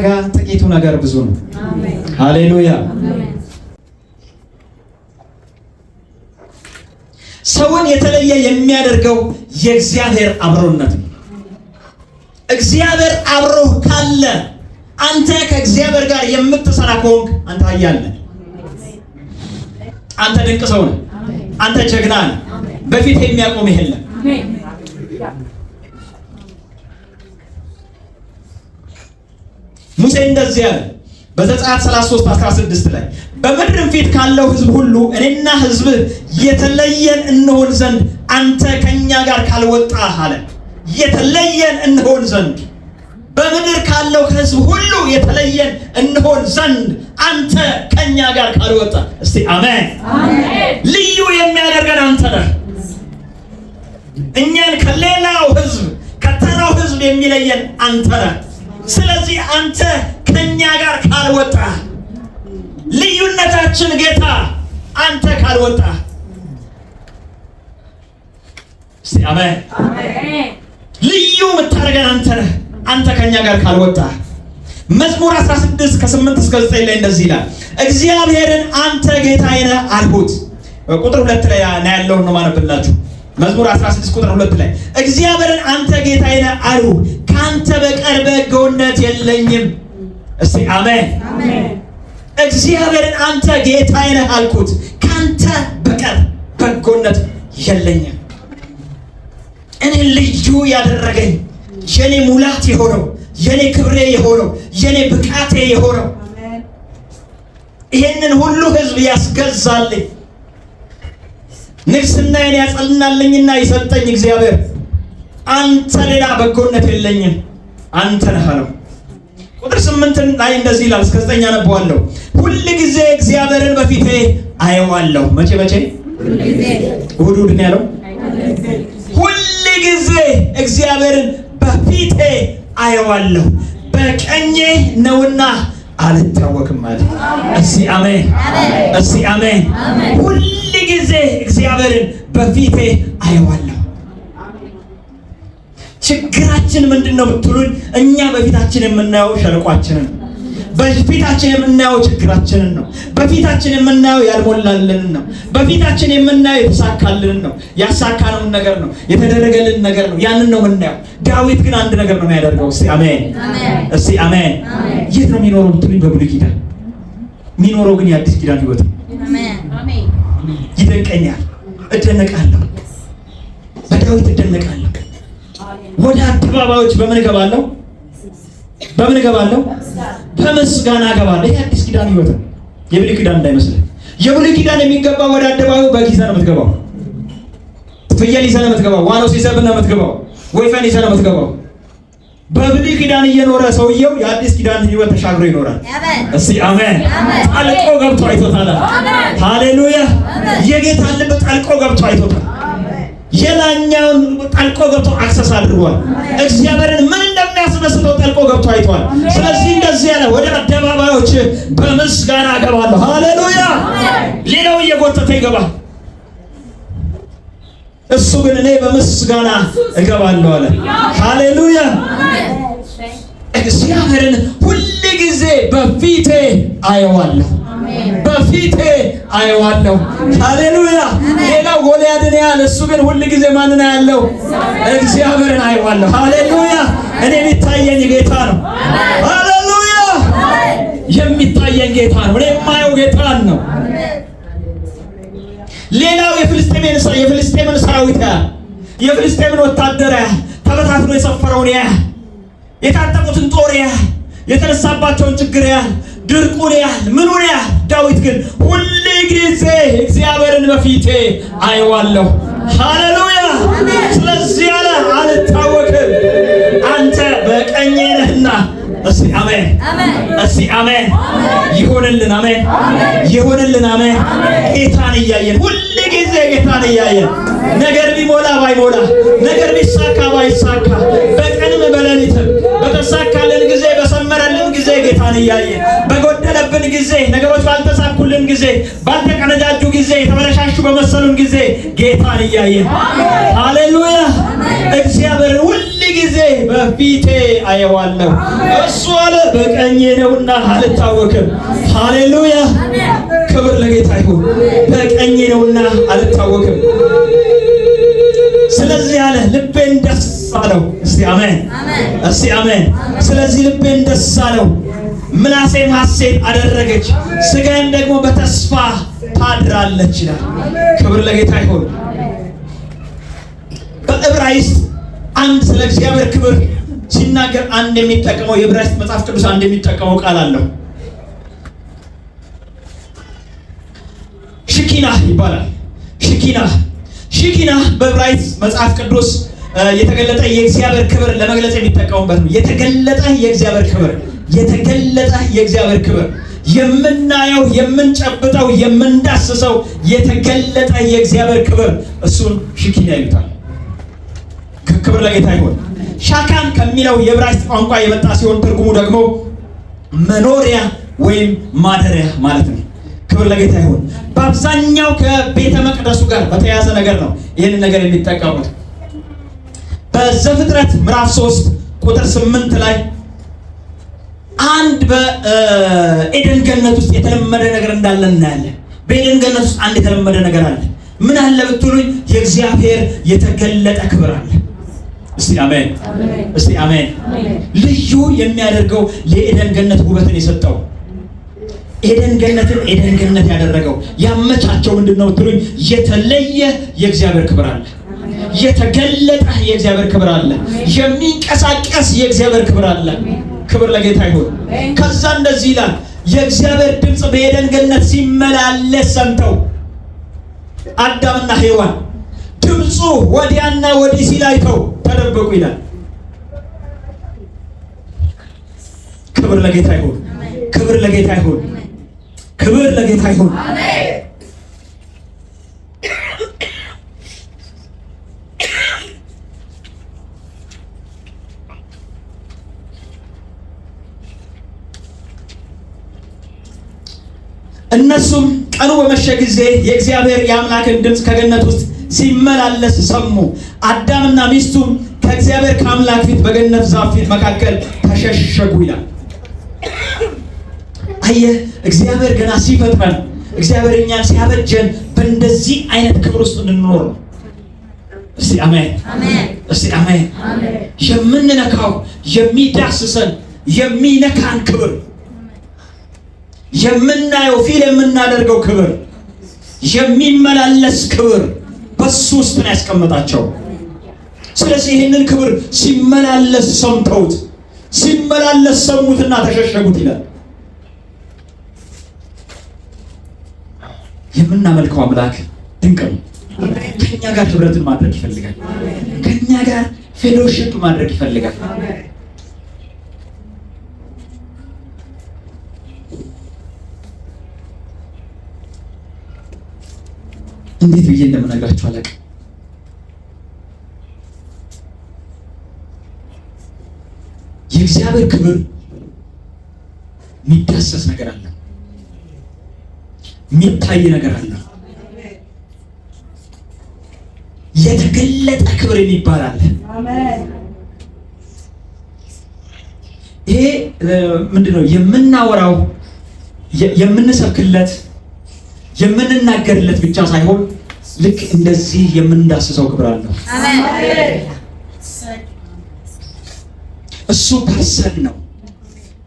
ጋር ጥቂቱ ነገር ብዙ ነው። ሃሌሉያ! ሰውን የተለየ የሚያደርገው የእግዚአብሔር አብሮነት ነው። እግዚአብሔር አብሮህ ካለ አንተ ከእግዚአብሔር ጋር የምትሰራ ከሆንክ አንተ ኃያል ነህ። አንተ ድንቅ ሰው ነህ። አንተ ጀግና ነህ። በፊት የሚያቆም የለም። ሙሴ እንደዚህ ያለ በዘጸአት 33:16 ላይ በምድርም ፊት ካለው ሕዝብ ሁሉ እኔና ሕዝብህ የተለየን እንሆን ዘንድ አንተ ከኛ ጋር ካልወጣህ አለ። የተለየን እንሆን ዘንድ በምድር ካለው ሕዝብ ሁሉ የተለየን እንሆን ዘንድ አንተ ከኛ ጋር ካልወጣ። እስቲ አሜን። ልዩ የሚያደርገን አንተ ነህ። እኛን ከሌላው ሕዝብ ከተራው ሕዝብ የሚለየን አንተ ነህ። ስለዚህ አንተ ከኛ ጋር ካልወጣ ልዩነታችን ጌታ አንተ ካልወጣ። እስቲ አሜን። ልዩ የምታደርገን አንተ ነህ። አንተ ከኛ ጋር ካልወጣ። መዝሙር 16:8-9 ላይ እንደዚህ ይላል፣ እግዚአብሔርን አንተ ጌታዬ ነህ አልሁት። ቁጥር 2 ላይ ያለውን ነው ማነብላችሁ። መዝሙር 16:2 ላይ እግዚአብሔርን አንተ ጌታዬ ነህ አልሁ፣ ካንተ በቀር በጎነት የለኝም። እስቲ አሜን። እግዚአብሔርን አንተ ጌታዬ ነህ አልኩት፣ ካንተ በቀር በጎነት የለኝም። እኔ ልዩ ያደረገኝ የኔ ሙላት የሆነው የኔ ክብሬ የሆነው የኔ ብቃቴ የሆነው ይሄንን ሁሉ ሕዝብ ያስገዛልኝ ንግስናዬን ያጸናልኝና ይሰጠኝ እግዚአብሔር አንተ ሌላ በጎነት የለኝም አንተ ነህ አለው። ቁጥር 8 ላይ እንደዚህ ይላል፣ እስከ 9 አነበዋለሁ። ሁል ጊዜ እግዚአብሔርን በፊቴ አየዋለሁ። መቼ መቼ? እሑድ እሑድ ነው ያለው። ሁል ጊዜ እግዚአብሔርን በፊቴ አየዋለሁ፣ በቀኜ ነውና አልታወክም ማለት። እስቲ አሜን፣ እስቲ አሜን። ሁል ጊዜ እግዚአብሔርን በፊቴ አየዋለሁ። ችግራችን ምንድነው ብትሉኝ፣ እኛ በፊታችን የምናየው ሸለቋችንን፣ በፊታችን የምናየው ችግራችንን ነው። በፊታችን የምናየው ያልሞላልንን ነው። በፊታችን የምናየው የተሳካልንን ነው። ያሳካነውን ነገር ነው፣ የተደረገልን ነገር ነው። ያንን ነው የምናየው። ዳዊት ግን አንድ ነገር ነው የሚያደርገው። እስቲ አሜን፣ እስቲ አሜን። የት ነው የሚኖረው ብትሉኝ፣ በብሉይ ኪዳን የሚኖረው ግን የአዲስ ኪዳን ህይወት ነው። ይደንቀኛል፣ እደነቃለሁ፣ በዳዊት እደነቃለሁ። ወደ አደባባዮች በምን እገባለሁ? በምን እገባለሁ? በምስጋና እገባለሁ። ይሄ አዲስ ኪዳን ህይወት ነው። የብሉይ ኪዳን እንዳይመስልህ። የብሉይ ኪዳን የሚገባው ወደ አደባባዩ በግ ይዘህ ነው የምትገባው፣ ፍየል ይዘህ ነው የምትገባው፣ ዋኖስ ይዘህ ነው የምትገባው፣ ወይፈን ይዘህ ነው የምትገባው። በብሉይ ኪዳን እየኖረ ሰውየው የአዲስ ኪዳን ህይወት ተሻግሮ ይኖራል። እስቲ አሜን። ጠልቆ ገብቶ አይቶታል። ሃሌሉያ። የጌታን ልብ ጠልቆ ገብቶ አይቶታል። የላኛውን ጠልቆ ገብቶ አክሰስ አድርጓል። እግዚአብሔርን ምን እንደሚያስደስተው ጠልቆ ገብቶ አይቷል። ስለዚህ እንደዚህ ያለ ወደ አደባባዮች በምስጋና እገባለሁ። ሃሌሉያ። ሌላው እየጎተተ ይገባል፣ እሱ ግን እኔ በምስጋና እገባለሁ አለ። ሃሌሉያ። እግዚአብሔርን ሁል ጊዜ በፊቴ አየዋለሁ፣ በፊቴ አየዋለሁ። ሃሌሉያ። ሌላው ጎልያድን ያህል፣ እሱ ግን ሁል ጊዜ ማንን ያለው? እግዚአብሔርን አየዋለሁ። ሃሌሉያ። እኔ የሚታየኝ ጌታ ነው። ሃሌሉያ። የሚታየኝ ጌታ ነው። እኔ የማየው ጌታን ነው። ሌላው የፍልስጤምን ሰራዊት ያህል፣ የፍልስጤምን ወታደር ያህል፣ ተበታትኖ የሰፈረውን ያህል፣ የታጠቁትን ጦር ያህል፣ የተነሳባቸውን ችግር ያህል፣ ድርቁን ያህል፣ ምኑን ያህል፣ ዳዊት ግን ሁል ጊዜ እግዚአብሔርን በፊቴ አየዋለሁ። ሃሌሉያ። ስለዚህ ያለ አልታወክም፣ አንተ በቀኜ ነህና እስቲ አሜን እስቲ አሜን ይሁንልን። አሜን ይሁንልን። አሜን ጌታን እያየን ሁሉ ጊዜ ጌታን እያየን ነገር ቢሞላ ባይሞላ ነገር ቢሳካ ባይሳካ በቀንም በሌሊትም በተሳካልን ጊዜ በሰመረልን ጊዜ ጌታን እያየን በጎደለብን ጊዜ ነገሮች ባልተሳኩልን ጊዜ ባልተቀነጃጁ ጊዜ ተበለሻሹ በመሰሉን ጊዜ ጌታን እያየን ሃሌሉያ እግዚአብሔርን ሁሉ ጊዜ በፊቴ አየዋለሁ እሱ አለ በቀኜ ነውና አልታወክም። ሃሌሉያ ክብር ለጌታ ይሁን። በቀኜ ነውና አልታወክም። ስለዚህ አለ ልቤን ደስ አለው። እስቲ አሜን እስቲ አሜን። ስለዚህ ልቤን ደስ አለው ምላሴም ሐሴት አደረገች ሥጋዬም ደግሞ በተስፋ ታድራለች ይላል። ክብር ለጌታ ይሁን። በዕብራይስጥ አንድ ስለ እግዚአብሔር ክብር ሲናገር አንድ የሚጠቀመው የዕብራይስጥ መጽሐፍ ቅዱስ አንድ የሚጠቀመው ቃል አለው። ሽኪና ይባላል። ሽኪና በዕብራይስጥ መጽሐፍ ቅዱስ የተገለጠ የእግዚአብሔር ክብር ለመግለጽ የሚጠቀሙበት ነው። የተገለጠ የእግዚአብሔር ክብር የምናየው የምንጨብጠው የምንዳስሰው የተገለጠ የእግዚአብሔር ክብር እሱን ሽኪና ይሉታል። ክብር ለጌታ ይሁን። ሻካን ከሚለው የዕብራይስጥ ቋንቋ የመጣ ሲሆን ትርጉሙ ደግሞ መኖሪያ ወይም ማደሪያ ማለት ነው። ክብር ለጌታ ይሁን። በአብዛኛው ከቤተ መቅደሱ ጋር በተያያዘ ነገር ነው ይህን ነገር የሚጠቀሙት። በዘፍጥረት ምዕራፍ 3 ቁጥር 8 ላይ አንድ በኤደን ገነት ውስጥ የተለመደ ነገር እንዳለ እናያለን። በኤደን ገነት ውስጥ አንድ የተለመደ ነገር አለ። ምን አለ ብትሉኝ የእግዚአብሔር የተገለጠ ክብር አለ። እስቲ አሜን እስቲ አሜን። ልዩ የሚያደርገው ለኤደን ገነት ውበትን የሰጠው ኤደን ገነት ያደረገው ያመቻቸው ምንድነው ብትሉኝ የተለየ የእግዚአብሔር ክብር አለ። የተገለጠ የእግዚአብሔር ክብር አለ። የሚንቀሳቀስ የእግዚአብሔር ክብር አለ። ክብር ለጌታ ይሁን። ከዛ እንደዚህ ይላል የእግዚአብሔር ድምጽ በኤደን ገነት ሲመላለስ ሰምተው አዳምና ሔዋን ድምጹ ወዲያና ወዲህ ሲል አይተው ተደበቁ ይላል። ክብር ለጌታ ይሁን። ክብር ለጌታ ይሁን። ክብር ለጌታ ይሁን። እነሱም ቀኑ በመሸ ጊዜ የእግዚአብሔር የአምላክን ድምፅ ከገነት ውስጥ ሲመላለስ ሰሙ። አዳምና ሚስቱም ከእግዚአብሔር ከአምላክ ፊት በገነት ዛፍ ፊት መካከል ተሸሸጉ ይላል። አየህ እግዚአብሔር ገና ሲፈጥረን እግዚአብሔር እኛን ሲያበጀን በእንደዚህ አይነት ክብር ውስጥ እንድንኖር ነው። እስቲ አሜን እስቲ አሜን። የምንነካው የሚዳስሰን የሚነካን ክብር የምናየው ፊል የምናደርገው ክብር የሚመላለስ ክብር በሱ ውስጥ ነው ያስቀመጣቸው። ስለዚህ ይህንን ክብር ሲመላለስ ሰምተውት ሲመላለስ ሰሙትና ተሸሸጉት ይላል። የምናመልከው አምላክ ድንቅ ነው። ከኛ ጋር ህብረትን ማድረግ ይፈልጋል። ከኛ ጋር ፌሎሺፕ ማድረግ ይፈልጋል። እንዴት ብዬ እንደምነግራችሁ አላውቅም። የእግዚአብሔር ክብር የሚዳሰስ ነገር አለ፣ የሚታይ ነገር አለ። የተገለጠ ክብር የሚባል አለ። ይሄ ምንድነው? የምናወራው የምንሰብክለት የምንናገርለት ብቻ ሳይሆን ልክ እንደዚህ የምንዳስሰው ክብር አለው። እሱ ፐርሰን ነው።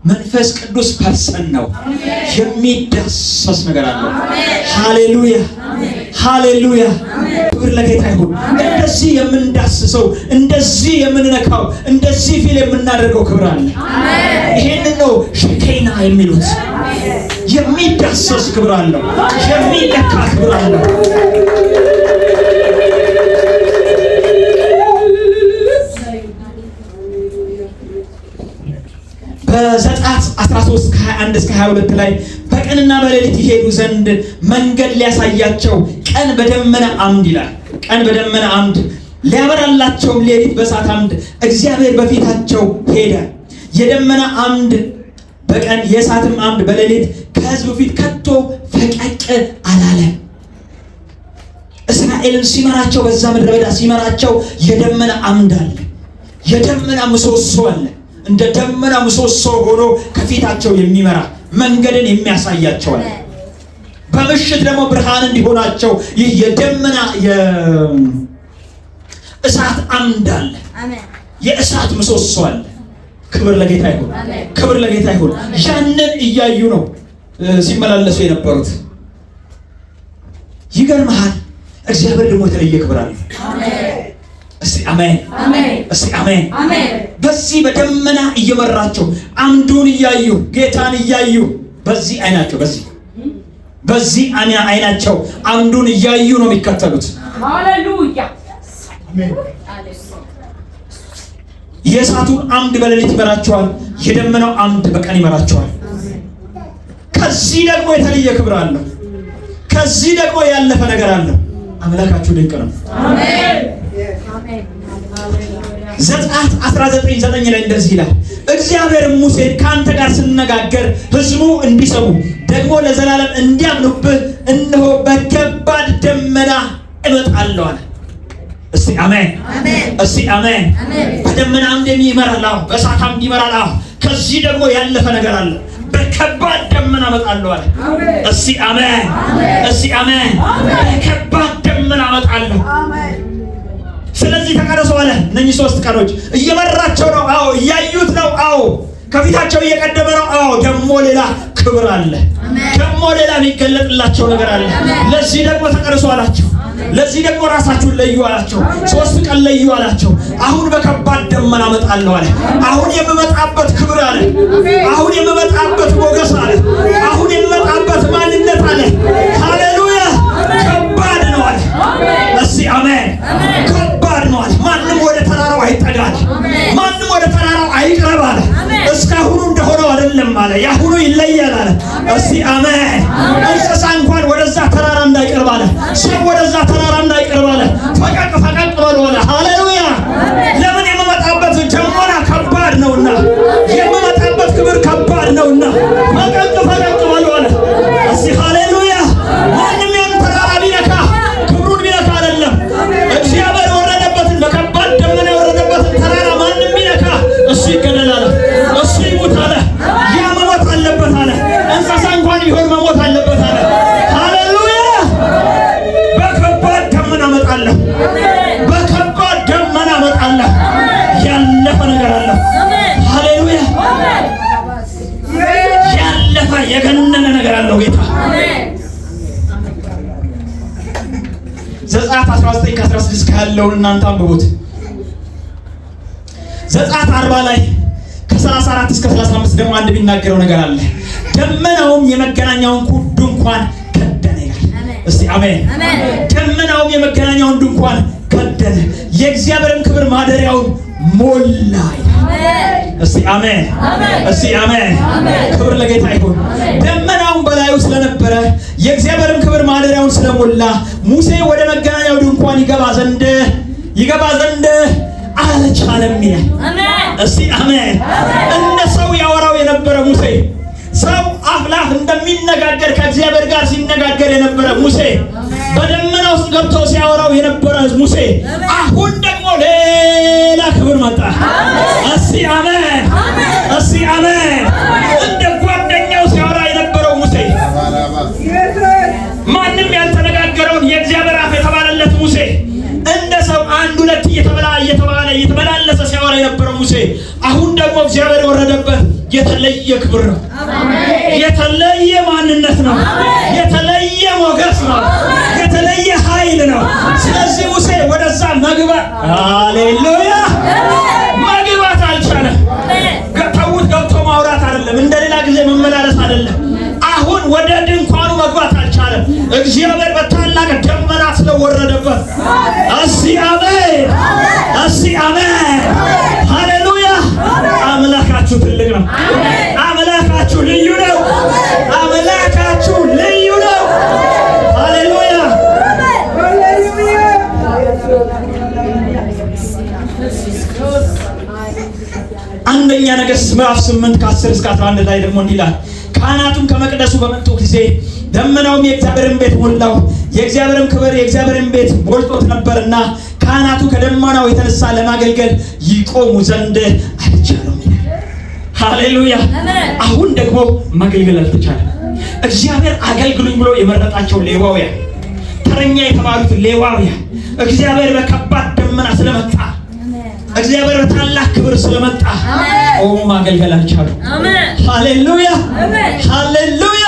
መንፈስ ቅዱስ ፐርሰን ነው። የሚዳሰስ ነገር አለው። ሃሌሉያ ሃሌሉያ። ክብር ለጌታ ይሁን። እንደዚህ የምንዳስሰው እንደዚህ የምንነካው እንደዚህ ፊል የምናደርገው ክብር አለ። ይሄንን ነው ሸኬና የሚሉት። የሚዳሰስ ክብር አለው። የሚነካ ክብር አለው። 21 እስከ 22 ላይ በቀንና በሌሊት ይሄዱ ዘንድ መንገድ ሊያሳያቸው ቀን በደመና አምድ ይላል። ቀን በደመና አምድ ሊያበራላቸውም ሌሊት በእሳት አምድ እግዚአብሔር በፊታቸው ሄደ። የደመና አምድ በቀን የእሳትም አምድ በሌሊት ከሕዝቡ ፊት ከቶ ፈቀቅ አላለ። እስራኤልን ሲመራቸው በዛ ምድረ በዳ ሲመራቸው የደመና አምድ አለ፣ የደመና ምሰሶ አለ። እንደ ደመና ምሰሶ ሆኖ ከፊታቸው የሚመራ መንገድን የሚያሳያቸው አለ። በምሽት ደግሞ ብርሃን እንዲሆናቸው ይህ የደመና የእሳት አምድ አለ፣ የእሳት ምሰሶ አለ። ክብር ለጌታ ይሁን፣ ክብር ለጌታ ይሁን። ያንን እያዩ ነው ሲመላለሱ የነበሩት። ይገርምሃል፣ እግዚአብሔር ደግሞ የተለየ ክብር አለ። እስቲ አሜን፣ እስቲ አሜን። በዚህ በደመና እየመራቸው አምዱን እያዩ ጌታን እያዩ በዚህ አይናቸው በዚህ አይናቸው አምዱን እያዩ ነው የሚከተሉት። ሃሌሉያ። የእሳቱ አምድ በሌሊት ይመራቸዋል፣ የደመናው አምድ በቀን ይመራቸዋል። ከዚህ ደግሞ የተለየ ክብር አለው። ከዚህ ደግሞ ያለፈ ነገር አለው። አምላካችሁ ድንቅ ነው። አሜን። ዘጸአት 19:9 ላይ እንደዚህ ይላል፣ እግዚአብሔር ሙሴን ከአንተ ጋር ስነጋገር ሕዝቡ እንዲሰሙ ደግሞ ለዘላለም እንዲያምኑብህ እነሆ በከባድ ደመና እመጣለሁ አለ። እስቲ አሜን፣ እስቲ አሜን። በደመና አምድ ይመራል፣ በእሳት አምድ ይመራል። ከዚህ ደግሞ ያለፈ ነገር አለ። በከባድ ደመና እመጣለሁ አለ። እስቲ አሜን፣ እስቲ አሜን። በከባድ ደመና እመጣለሁ። ስለዚህ ተቀደሱ አለ። እነኚህ 3 ቀኖች እየመራቸው ነው። አዎ እያዩት ነው። አዎ ከፊታቸው እየቀደመ ነው። አዎ ደግሞ ሌላ ክብር አለ። ደግሞ ሌላ የሚገለጥላቸው ነገር አለ። ለዚህ ደግሞ ተቀደሱ አላቸው። ለዚህ ደግሞ ራሳችሁን ለዩ አላቸው። 3 ቀን ለዩ አላቸው። አሁን በከባድ ደመና እመጣለሁ አለ። አሁን የምመጣበት ክብር አለ። አሁን የምመጣበት ሞገስ አለ። አሁን የምመጣበት ማንነት አለ። ሃሌሉያ። ከባድ ነው አለ። እስቲ አሜን። ከባድ ነው አለ። ማንም ወደ ተራራው አይጠጋል፣ ማንም ወደ ተራራው አይቅረብ አለ። እስካሁኑ እንደሆነው አይደለም አለ። ያሁኑ ይለያል አለ። እስቲ አሜን። እንስሳ እንኳን ወደዛ ተራራ እንዳይቀርብ አለ። ሰው ወደዛ ተራራ እንዳይቀርብ አለ። ፈቀቅ በሉ አለ። ሃሌሉያ። ለምን? የምመጣበት ደመና ከባድ ነውና፣ የምመጣበት ክብር ከባድ ነውና ፈቀቅ በሉ አለ። እስቲ ሃሌሉያ። ማንም ያን ተራራ ቢነካ ክብሩን ቢነካ አይደለም፣ እግዚአብሔር ወረደበትን በከባድ ደመና የወረደበትን ተራራ ማንም ቢነካ እሱ ይገደላል፣ እሱ ይሞት አለ። ያ መሞት አለበት አለ። እንስሳ እንኳን ቢሆን መሞት አለበት አለ። ሃሌሉያ። በከባድ ደመና እመጣለሁ፣ በከባድ ደመና እመጣለሁ። ያለፈ ነገር አለ። ሃሌሉያ። ያለፈ የገነነ ነገር አለው ጌታ። ዘጸአት 19:16 ያለውን እናንተ አንብቡት። ዘጸአት 40 ላይ ከ34 እስከ 35 ደግሞ አንድ የሚናገረው ነገር አለ። ደመናውም የመገናኛውን ድንኳን ከደነ ይላል። እስቲ አሜን። ደመናውም የመገናኛውን ድንኳን ከደነ፣ የእግዚአብሔርን ክብር ማደሪያውን ሞላ ይላል። እስቲ አሜን፣ እስቲ አሜን። ክብር ለጌታ ይሁን። ደመናውን በላዩ ስለነበረ የእግዚአብሔርን ክብር ማደሪያውን ስለሞላ ሙሴ ወደ መገናኛው ድንኳን ይገባ ዘንድ አልቻለም ይላል። እስቲ አሜን። እንደ ሰው ያወራው የነበረ ሙሴ፣ ሰው አፍ ለአፍ እንደሚነጋገር ከእግዚአብሔር ጋር ሲነጋገር የነበረ ሙሴ፣ በደመና ውስጥ ገብቶ ሲያወራው የነበረ ሙሴ፣ አሁን ደግሞ ሌላ ክብር መጣ። እስቲ አሜን፣ እስቲ አሜን። እንደ ጓደኛው ሲያወራ የነበረው ሙሴ፣ ማንም ያልተነጋገረውን የእግዚአብሔር አፍ የተባለለት ሙሴ፣ እንደ ሰው አንድ ሁለት እየተመላለሰ ሲያወራ የነበረው ሙሴ፣ አሁን ደግሞ እግዚአብሔር የወረደበት የተለየ ክብር ነው። የተለየ ማንነት ነው። የተለየ ሞገስ ነው። የተለየ ኃይል ነው። ስለዚህ ሙሴ ወደዛ መግባት ሃሌሉያ መግባት አልቻለም። ተውት፣ ገብቶ ማውራት አይደለም፣ እንደሌላ ጊዜ መመላለስ አይደለም። አሁን ወደ ድንኳኑ መግባት አልቻለም። እግዚአብሔር በታላቅ ደመና ስለወረደበት። እስቲ አሜን፣ እስቲ አሜን። ሃሌሉያ። አምላካችሁ ትልቅ ነው። አምላካችሁ ልዩ ነው። ነገሥት ምዕራፍ 8 ከ10 እስከ 11 ላይ ደግሞ እንዲህ ይላል። ካህናቱም ከመቅደሱ በመጡ ጊዜ ደመናውም የእግዚአብሔርን ቤት ሞላው፣ የእግዚአብሔርም ክብር የእግዚአብሔርን ቤት ሞልቶት ነበርና ካህናቱ ከደመናው የተነሳ ለማገልገል ይቆሙ ዘንድ አልቻሉም። ሃሌሉያ። አሁን ደግሞ ማገልገል አልተቻለም። እግዚአብሔር አገልግሉኝ ብሎ የመረጣቸው ሌዋውያን፣ ተረኛ የተባሉት ሌዋውያን እግዚአብሔር በከባድ ደመና ስለመጣ፣ እግዚአብሔር በታላቅ ክብር ስለመጣ ማገልገል አልቻሉም። ሃሌሉያ ሃሌሉያ።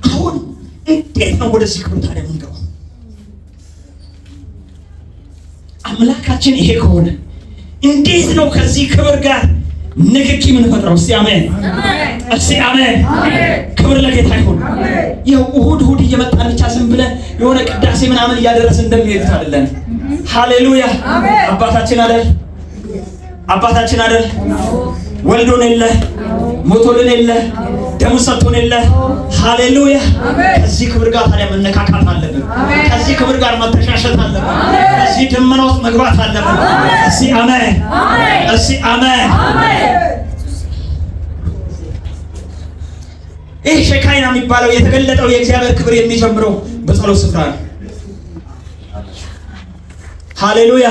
አሁን እንዴት ነው ወደዚህ ክብር ታዲያ የምንገባው? አምላካችን ይሄ ከሆነ እንዴት ነው ከዚህ ክብር ጋር ንክኪ የምንፈጥረው? እስቲ አሜን፣ እስቲ አሜን። ክብር ለጌታ ይሁን። ይኸው እሑድ እየመጣን ብቻ ዝም ብለን የሆነ ቅዳሴ ምናምን እያደረስን እንደሚሄዱት አይደለም። ሃሌሉያ። አባታችን አይደል? ወልዶን የለ ሞቶልን የለ ደሙን ሰጥቶን የለ። ሃሌሉያ። ከዚህ ክብር ጋር ታዲያ መነካካት አለብን። ከዚህ ክብር ጋር መተሻሸት አለብን። ከዚህ ደመና ውስጥ መግባት አለብን። እስቲ አሜን፣ እስቲ አሜን። ይህ ሸካይና የሚባለው የተገለጠው የእግዚአብሔር ክብር የሚጀምረው በጸሎት ስፍራ ነው። ሃሌሉያ።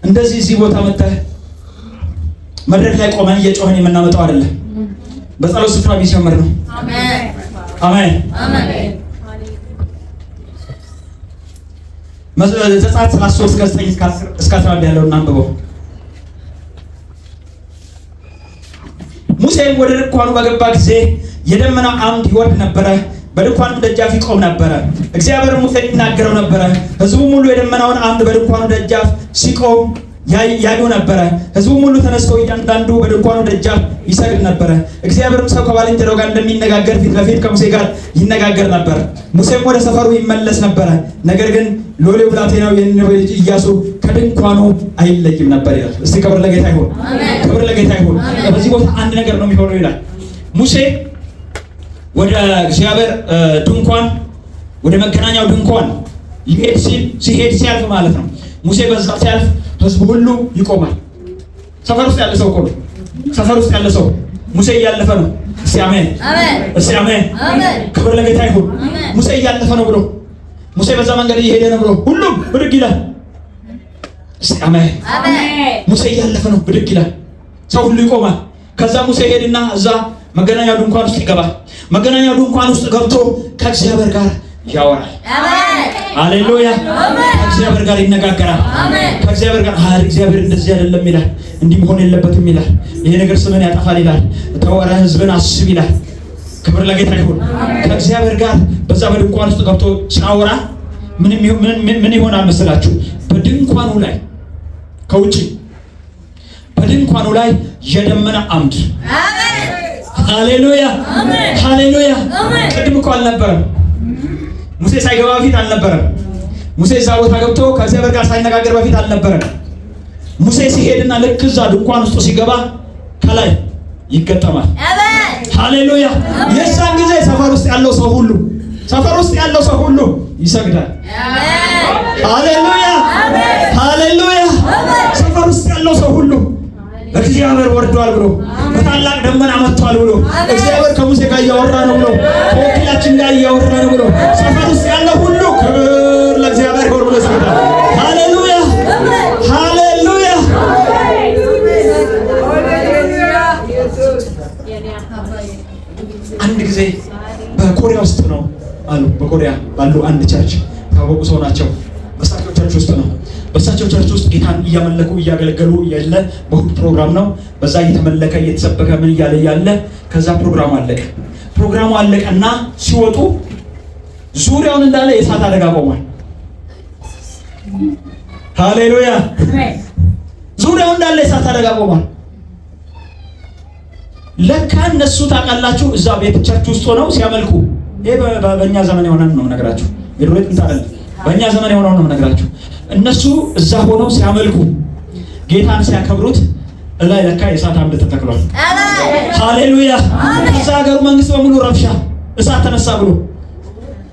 እንደዚህ እዚህ ቦታ መጥተህ መድረክ ላይ ቆመን እየጮህን የምናመጣው አይደለም። በጸሎት ስፍራ የሚጀምር ነው። አሜን አሜን። ዘጸአት 33 እስከ 11 ያለውን አንብበው። ሙሴም ወደ ድንኳኑ በገባ ጊዜ የደመና አምድ ይወርድ ነበረ፣ በድንኳኑ ደጃፍ ይቆም ነበረ። እግዚአብሔር ሙሴን ይናገረው ነበረ። ሕዝቡም ሁሉ የደመናውን አምድ በድንኳኑ ደጃፍ ሲቆም ያዩ ነበረ። ሕዝቡም ሁሉ ተነስተው እያንዳንዱ በድንኳኑ ደጃፍ ይሰግድ ነበረ። እግዚአብሔርም ሰው ከባልንጀራው ጋር እንደሚነጋገር ፊት ለፊት ከሙሴ ጋር ይነጋገር ነበር። ሙሴም ወደ ሰፈሩ ይመለስ ነበረ። ነገር ግን ሎሌው ብላቴናው የነዌ ልጅ ኢያሱ ከድንኳኑ አይለይም ነበር ይላል። እስቲ ክብር ለጌታ ይሁን፣ ክብር ለጌታ ይሁን። በዚህ ቦታ አንድ ነገር ነው የሚሆነው ይላል። ሙሴ ወደ እግዚአብሔር ድንኳን፣ ወደ መገናኛው ድንኳን ሲያልፍ ማለት ነው። ሙሴ በዛ ሲያልፍ ህዝቡ ሁሉ ይቆማል። ሰፈር ውስጥ ያለ ሰው እኮ ነው። ሰፈር ውስጥ ያለ ሰው ሙሴ እያለፈ ነው። እስቲ አሜን፣ እስቲ አሜን። ክብር ለጌታ ይሁን። ሙሴ እያለፈ ነው ብሎ ሙሴ በዛ መንገድ እየሄደ ነው ብሎ ሁሉም ብድግ ይላል። እስቲ አሜን። ሙሴ እያለፈ ነው፣ ብድግ ይላል። ሰው ሁሉ ይቆማል። ከዛ ሙሴ ሄድና እዛ መገናኛው ድንኳን ውስጥ ይገባል። መገናኛው ድንኳን ውስጥ ገብቶ ከእግዚአብሔር ጋር ያወራል። ሃሌሉያ። ከእግዚአብሔር ጋር ይነጋገራል። ከእግዚአብሔር ጋር እግዚአብሔር እንደዚህ አይደለም ይላል፣ እንዲህ መሆን የለበትም ይላል፣ ይሄ ነገር ስምን ያጠፋል ይላል፣ ተወረ ህዝብን አስብ ይላል። ክብር ለጌታ ይሁን። ከእግዚአብሔር ጋር በዛ በድንኳን ውስጥ ገብቶ ሲያወራ ምን ይሆናል መስላችሁ? በድንኳኑ ላይ ከውጪ በድንኳኑ ላይ የደመና አምድ። ሃሌሉያ ሃሌሉያ። ቅድም እኮ አልነበረም፣ ሙሴ ሳይገባ በፊት አልነበረም። ሙሴ እዛ ቦታ ገብቶ ከእግዚአብሔር ጋር ሳይነጋገር በፊት አልነበረም። ሙሴ ሲሄድና ልክ እዛ ድንኳን ውስጥ ሲገባ ከላይ ይገጠማል። ሃሌሉያ። የዛን ጊዜ ሰፈር ውስጥ ያለው ሰው ሁሉ ይሰግዳል። ሃሌሉያ ሃሌሉያ። ሰፈር ውስጥ ያለው ሰው ሁሉ እግዚአብሔር ወርዷል ብሎ በታላቅ ደመና መጥቷል ብሎ እግዚአብሔር ከሙሴ ጋር እያወራ ነው ብሎ ከወኪላችን ጋር እያወራ ነው ብሎ ሰፈር ውስጥ ያለው ሁሉ ክብር ለእግዚአብሔር ይሁን ብሎ ይሰግዳል። ሃሌሉያ ሃሌሉያ። አንድ ጊዜ በኮሪያ ውስጥ ነው አሉ። በኮሪያ ባሉ አንድ ቸርች ታወቁ ሰው ናቸው። በሳቸው ቸርች ውስጥ ነው። በሳቸው ቸርች ውስጥ ጌታን እያመለኩ እያገለገሉ ያለ በእሑድ ፕሮግራም ነው። በዛ እየተመለከ እየተሰበከ ምን እያለ ያለ ከዛ ፕሮግራሙ አለቀና ሲወጡ ዙሪያውን እንዳለ የእሳት አደጋ ቆሟል። ሃሌሉያ። ዙሪያውን እንዳለ የእሳት አደጋ ቆሟል። ለካ እነሱ ታውቃላችሁ እዛ ቤተ ቸርች ውስጥ ሆነው ሲያመልኩ፣ ይሄ በእኛ ዘመን የሆነን ነው ነገራችሁ። የድሮት እንታረል በእኛ ዘመን የሆነው ነው ነገራችሁ። እነሱ እዛ ሆነው ሲያመልኩ ጌታን ሲያከብሩት እላይ ለካ የእሳት አምድ ተተክሏል። ሃሌሉያ። እዛ ሀገሩ መንግስት በሙሉ ረብሻ፣ እሳት ተነሳ ብሎ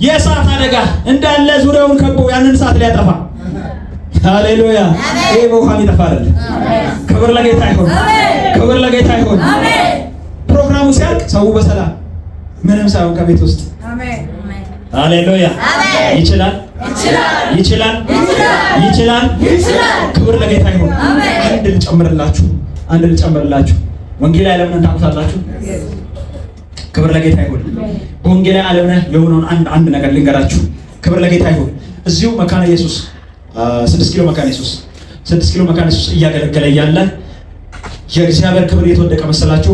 የእሳት አደጋ እንዳለ ዙሪያውን ከቦ ያንን እሳት ሊያጠፋ። ሃሌሉያ! ይሄ በውሃ የሚጠፋ አይደለም። ክብር ለጌታ ይሁን፣ ክብር ለጌታ ይሁን። ፕሮግራሙ ሲያልቅ ሰው በሰላም ምንም ሳይሆን ከቤት ውስጥ ሃሌሉያ! ይችላል፣ ይችላል፣ ይችላል። ክብር ለጌታ ይሁን። አንድ ልጨምርላችሁ። ወንጌላዊ ዓለምነህ ታውቁታላችሁ? ክብር ለጌታ ይሁን። በወንጌላዊ ዓለምነህ የሆነውን አንድ ነገር ልንገራችሁ። ክብር ለጌታ ይሁን። እዚሁ መካነ ኢየሱስ 6 ኪሎ መካነ ኢየሱስ እያገለገለ እያለ የእግዚአብሔር ክብር የተወደቀ መሰላችሁ?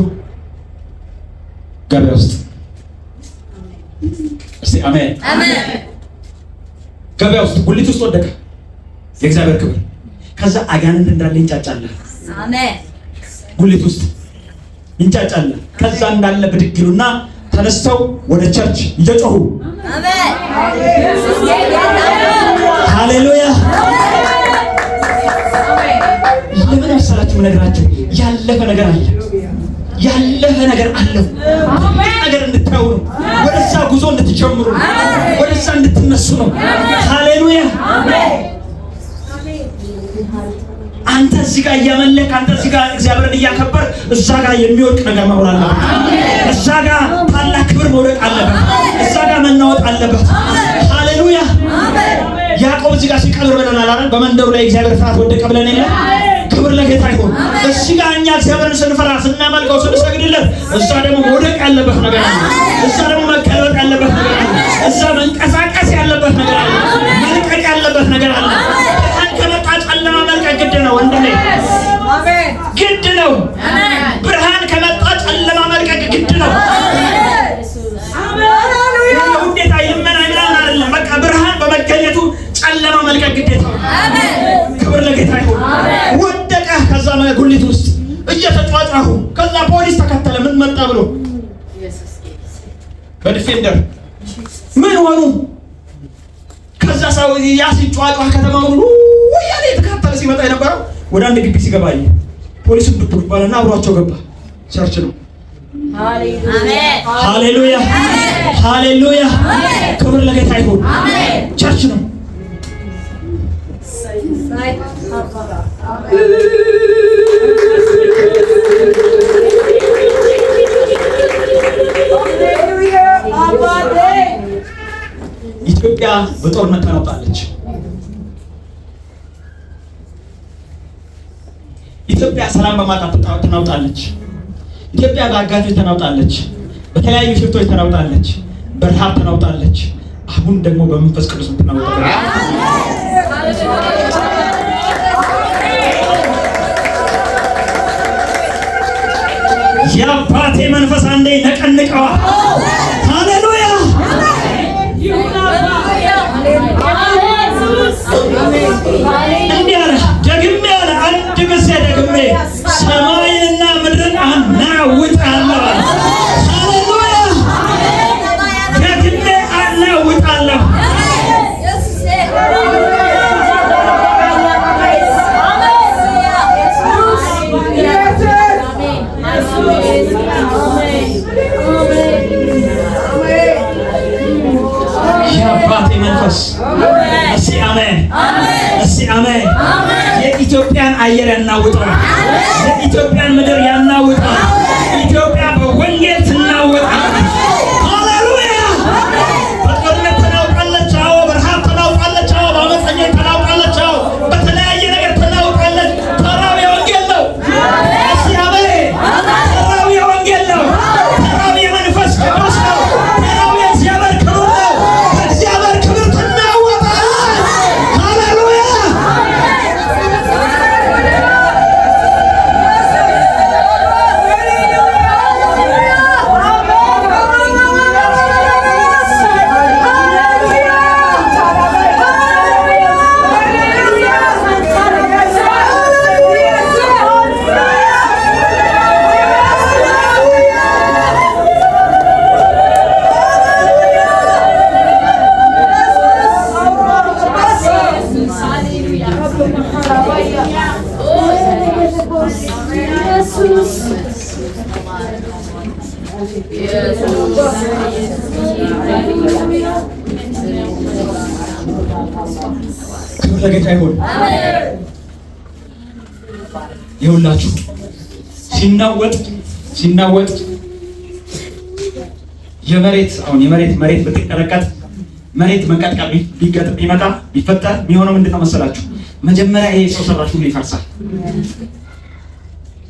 ገበያ ውስጥ። እስቲ አሜን። ገበያ ውስጥ ጉሊት ውስጥ ወደቀ የእግዚአብሔር ክብር። ከዛ አጋንንት እንዳለ ይንጫጫል። አሜን። ጉሊት ውስጥ ይንጫጫል። ከዛ እንዳለ ብድግ ይሉና ተነስተው ወደ ቸርች እየጮሁ አሜን። ሃሌሉያ! ለምን መሰላችሁ ነገራችሁ? ያለፈ ነገር አለ፣ ያለፈ ነገር አለው። ነገር እንድታዩ ነው። ወደዛ ጉዞ እንድትጀምሩ ነው። ወደዛ እንድትነሱ ነው። ሃሌሉያ! አንተ እዚህ ጋር እያመለክ፣ አንተ እዚህ ጋር እግዚአብሔርን እያከበር፣ እዛ ጋር የሚወድቅ ነገር መኖር አለበት። እዛ ጋር ታላቅ ክብር መውደቅ አለበት። እዛ ጋር መናወጥ አለበት። ሃሌሉያ! ያዕቆብ እዚህ ጋር ሲቀብር ብለናል አይደል? በመንደሩ ላይ እግዚአብሔር ፍርሃት ወደቀ ብለን የለ? ክብር ለጌታ ይሁን። እዚህ ጋር እኛ እግዚአብሔርን ስንፈራ፣ ስናመልከው፣ ስንሰግድለት፣ እዛ ደግሞ መውደቅ ያለበት ነገር አለ። እዛ ደግሞ መቀለጥ ያለበት ነገር አለ። እዛ መንቀሳቀስ ያለበት ነገር አለ። መልቀቅ ያለበት ነገር አለ። ከመጣ ጨለማ መልቀቅ ግድ ነው ወንድሜ፣ ግድ ነው። ብርሃን ከመጣ ጨለማ መልቀቅ ግድ ነው። ውዴታ ይልመና ይላል አይደለም። በቃ ብርሃን በመገኘቱ ጨለማ መልቀቅ ግዴታ ነው። ክብር ለጌታ ይሁን። ወደቀ። ከዛ ጉሊት ውስጥ እየተጫጫሁ፣ ከዛ ፖሊስ ተከተለ። ምን መጣ ብሎ በዲፌንደር ምን ሆኑ? ከዛ ሰው ያ ሲጫጫሁ ከተማው ሁሉ ወያኔ ተከተለ። ሲመጣ የነበረው ወደ አንድ ግቢ ሲገባ ፖሊስም ድብቅ ባለና አብሯቸው ገባ። ቸርች ነው። ሃሌሉያ! ሃሌሉያ! ክብር ለጌታ ይሁን። ቸርች ነው። ኢትዮጵያ በጦርነት ተናውጣለች። ኢትዮጵያ ሰላም በማጣት ተናውጣለች። ኢትዮጵያ በአጋቾች ተናውጣለች። በተለያዩ ሽፍቶች ተናውጣለች። በረሃብ ተናውጣለች። አሁን ደግሞ በመንፈስ ቅዱስ ተናውጣለች። የአባቴ መንፈስ አንዴ ነቀንቀዋል። ሃሌሉያ! እንዲህ አለ፣ ደግሜ አለ፣ አንድ ጊዜ ደግሜ ሰማይንና ምድርን አናውጣለሁ። ሃሌሉያ! ደግሜ አናውጣለሁ። የአባቴ መንፈስ እስቲ አሜን፣ እስቲ አሜን። የኢትዮጵያን አየር ያናውጣል። የኢትዮጵያን ምድር ያናውጣል። ኢትዮጵያ በወንጌል ትናወጣለች። ሃሌሉያ! በጦርነት ተናውጣለች። አዎ፣ በረሃብ ተናውጣለች። አዎ፣ በአመፀኞች ተናውጣለች። አዎ፣ በተለያየ ነገር ተናውጣለች። ተራው የወንጌል ነው። እስቲ አሜን። ተራው የወንጌል ነው። ተራው የመንፈስ ቅዱስ ነው። ተራው የእግዚአብሔር ክብር ነው። በእግዚአብሔር ክብር ትናወጣለች። ሃሌሉያ! ክብር ለጌታ ይሁን። ይሁንላችሁ። ሲናወጥ የመሬት ብትቀጠቀጥ መሬት መንቀጥቀጥ ቢመጣ ቢፈጠር የሚሆነው ምንድነው መሰላችሁ? መጀመሪያ ይሄ ሰው ሰራሽ ሁሉ ይፈርሳል።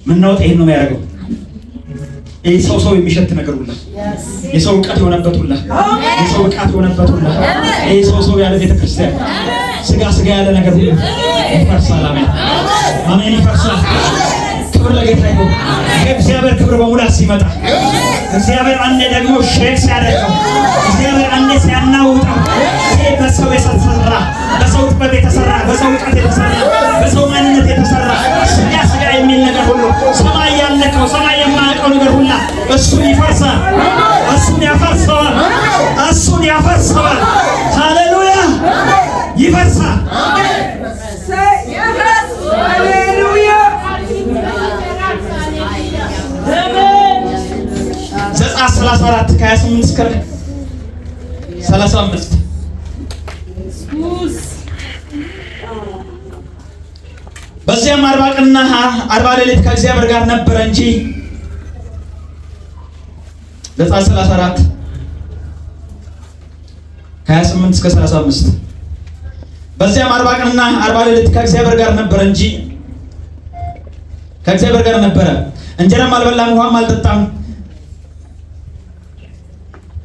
ምናውጥ ይሄን ነው የሚያደርገው። ይሄ ሰው የሚሸት ነገር ሁላ የሰው ዕቃት የሆነበት ሁላ ይሄ ሰው ያለ ቤተክርስቲያን ስጋ ያለ ነገር ሁሉ ይፈርሳል። አሜን ይፈርሳል። ክብር ለጌታ ይሁን። የእግዚአብሔር ክብር በሙላት ሲመጣ እግዚአብሔር አንዴ ደግሞ ሼክ ሲያደርገው እግዚአብሔር አንዴ ሲያናውጠው ይሄ በሰው የተሰራ በሰው ጥበብ የተሰራ በሰው ዕውቀት የተሰራ በሰው ማንነት የተሰራ ስጋ የሚል ነገር ሁሉ ሰማይ ያለቀው ሰማይ የማያውቀው ነገር ሁላ እሱን ይፈርሳል። እሱን ያፈርሰዋል። ሃሌሉያ! ይፈርሳል። ዘጸአት 34 ከ28 እስከ 35 በዚያም 40 ቀንና 40 ሌሊት ከእግዚአብሔር ጋር ነበረ እንጂ ዘጸአት 34 ከ28 እስከ 35 በዚያም 40 ቀንና 40 ሌሊት ከእግዚአብሔር ጋር ነበረ እንጂ ከእግዚአብሔር ጋር ነበረ፣ እንጀራም አልበላም ውሃም አልጠጣም።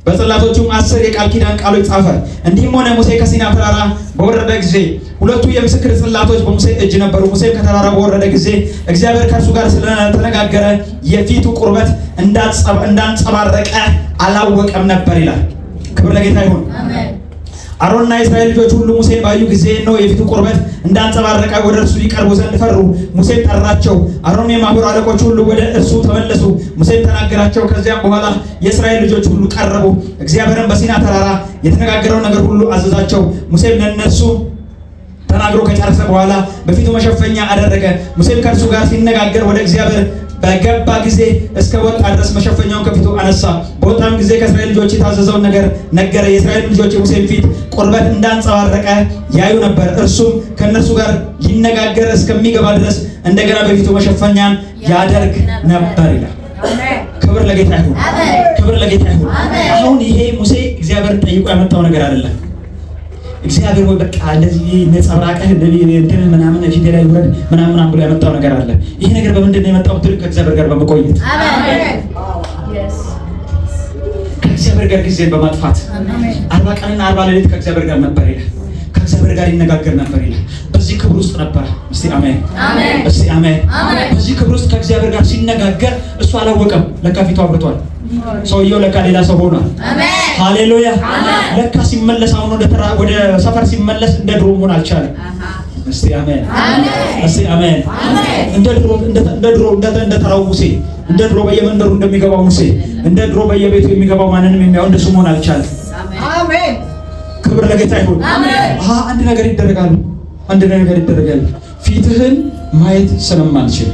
በጽላቶቹም 10 የቃል ኪዳን ቃሎች ጻፈ። እንዲህም ሆነ ሙሴ ከሲና ተራራ በወረደ ጊዜ ሁለቱ የምስክር ጽላቶች በሙሴ እጅ ነበሩ። ሙሴም ከተራራ በወረደ ጊዜ እግዚአብሔር ከእርሱ ጋር ስለተነጋገረ የፊቱ ቁርበት እንዳንጸባረቀ አላወቀም ነበር ይላል። ክብር ለጌታ ይሁን። አሮንና የእስራኤል ልጆች ሁሉ ሙሴን ባዩ ጊዜ ነው የፊቱ ቁርበት እንዳንጸባረቀ ወደ እርሱ ሊቀርቡ ዘንድ ፈሩ። ሙሴም ጠራቸው። አሮን የማህበሩ አለቆች ሁሉ ወደ እርሱ ተመለሱ። ሙሴም ተናገራቸው። ከዚያም በኋላ የእስራኤል ልጆች ሁሉ ቀረቡ። እግዚአብሔርም በሲና ተራራ የተነጋገረው ነገር ሁሉ አዘዛቸው። ሙሴም ለእነርሱ ተናግሮ ከጨረሰ በኋላ በፊቱ መሸፈኛ አደረገ። ሙሴም ከእርሱ ጋር ሲነጋገር ወደ እግዚአብሔር በገባ ጊዜ እስከ ወጣ ድረስ መሸፈኛውን ከፊቱ አነሳ። በወጣም ጊዜ ከእስራኤል ልጆች የታዘዘውን ነገር ነገረ። የእስራኤል ልጆች የሙሴን ፊት ቁርበት እንዳንጸባረቀ ያዩ ነበር። እርሱም ከእነርሱ ጋር ሊነጋገር እስከሚገባ ድረስ እንደገና በፊቱ መሸፈኛን ያደርግ ነበር ይላል። ክብር ለጌታ ይሁን። ክብር ለጌታ ይሁን። አሁን ይሄ ሙሴ እግዚአብሔርን ጠይቆ ያመጣው ነገር አይደለም። እግዚአብሔር ወይ በቃ እንደዚህ ነጸብራቀህ እንትን ምናምን ፊት ላይ ወረድ ምናምን ብሎ ያመጣው ነገር አለ። ይሄ ነገር በምንድን ነው የመጣው? ትልቅ ከእግዚአብሔር ጋር በመቆየት ከእግዚአብሔር ጋር ጊዜ በማጥፋት 40 ቀንና 40 ሌሊት ከእግዚአብሔር ጋር ነበር ይላል። ከእግዚአብሔር ጋር ይነጋገር ነበር ይላል። በዚህ ክብር ውስጥ ነበር። እስቲ አሜን፣ እስቲ አሜን። በዚህ ክብር ውስጥ ከእግዚአብሔር ጋር ሲነጋገር እሱ አላወቀም። ለካ ፊቱ አብርቷል። ሰውየው ለካ ሌላ ሰው ሆኗል። ሃሌሉያ! ለካ ሲመለስ አሁን ወደ ሰፈር ሲመለስ እንደ ድሮ መሆን አልቻለም። እስቲ አሜን፣ እስቲ አሜን። እንደ ተራው ሙሴ፣ እንደ ድሮ በየመንደሩ እንደሚገባው ሙሴ፣ እንደ ድሮ በየቤቱ የሚገባው ማንንም የሚያው እንደሱ መሆን አልቻለም። አሜን። ክብር ለጌታ ይሁን። አንድ ነገር ይደረጋል። ፊትህን ማየት ስለማልችል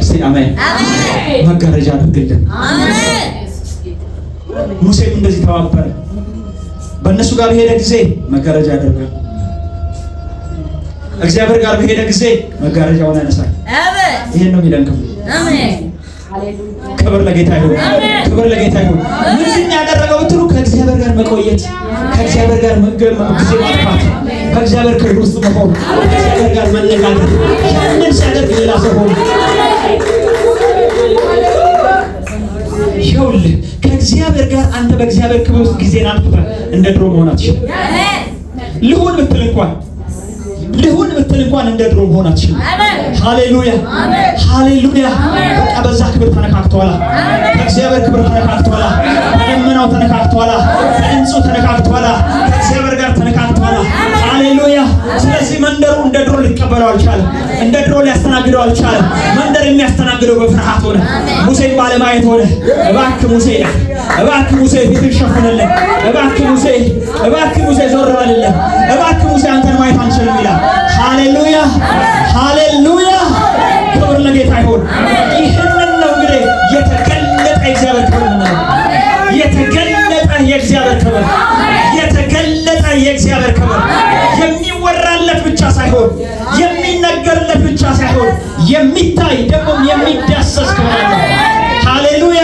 እስቲ አሜን መጋረጃ አድርግልን። ሙሴም እንደዚህ ተባበረ። በእነሱ ጋር በሄደ ጊዜ መጋረጃ ያደርጋል። እግዚአብሔር ጋር በሄደ ጊዜ መጋረጃውን ያነሳል። ይሄን ነው የሚለን ክብር። ክብር ለጌታ ይሁን። ክብር ለጌታ ይሁን። ምንድን ያደረገው ብትሉ ከእግዚአብሔር ጋር መቆየት፣ ከእግዚአብሔር ጋር ጊዜ ማጥፋት፣ በእግዚአብሔር ክብር ውስጥ መቆም፣ ከእግዚአብሔር ጋር መነጋገር። ያንን ሲያደርግ ሌላ ሰው ሆነ። ይኸውልህ ከእግዚአብሔር ጋር አንተ በእግዚአብሔር ክብር ውስጥ ጊዜን አጥፍተህ እንደ ድሮ መሆን አትችልም። ልሁን ብትል እንኳን እንደ ድሮ መሆን አትችልም። ሃሌሉያ ሃሌሉያ። በቃ በዛ ክብር ተነካክቷላ። ከእግዚአብሔር ክብር ተነካክቷላ። ከደመናው ተነካክቷላ። ከድምፁ ተነካክቷላ። ከእግዚአብሔር ጋር ተነካክቷላ። ሃሌሉያ። ስለዚህ መንደሩ እንደ ድሮ ሊቀበለው አልቻለም። እንደ ድሮ ሊያስተናግደው አልቻለም። መንደር የሚያስተናግደው በፍርሃት ሆነ። ሙሴን ባለማየት ሆነ። እባክህ ሙሴ ፊትህን ሸፍንልን። እባክህ ሙሴ ዞር በልልን። እባክህ ሙሴ አንተን ማየት አንችልም ይላል። ሃሌሉያ ሃሌሉያ። ክብር ለጌታ ይሁን። ይህንን ነው እንግዲህ የተገለጠ እግዚአብሔር ክብር ነው። የሚታይ ደግሞ የሚዳሰስ ክብር አለው። ሃሌሉያ!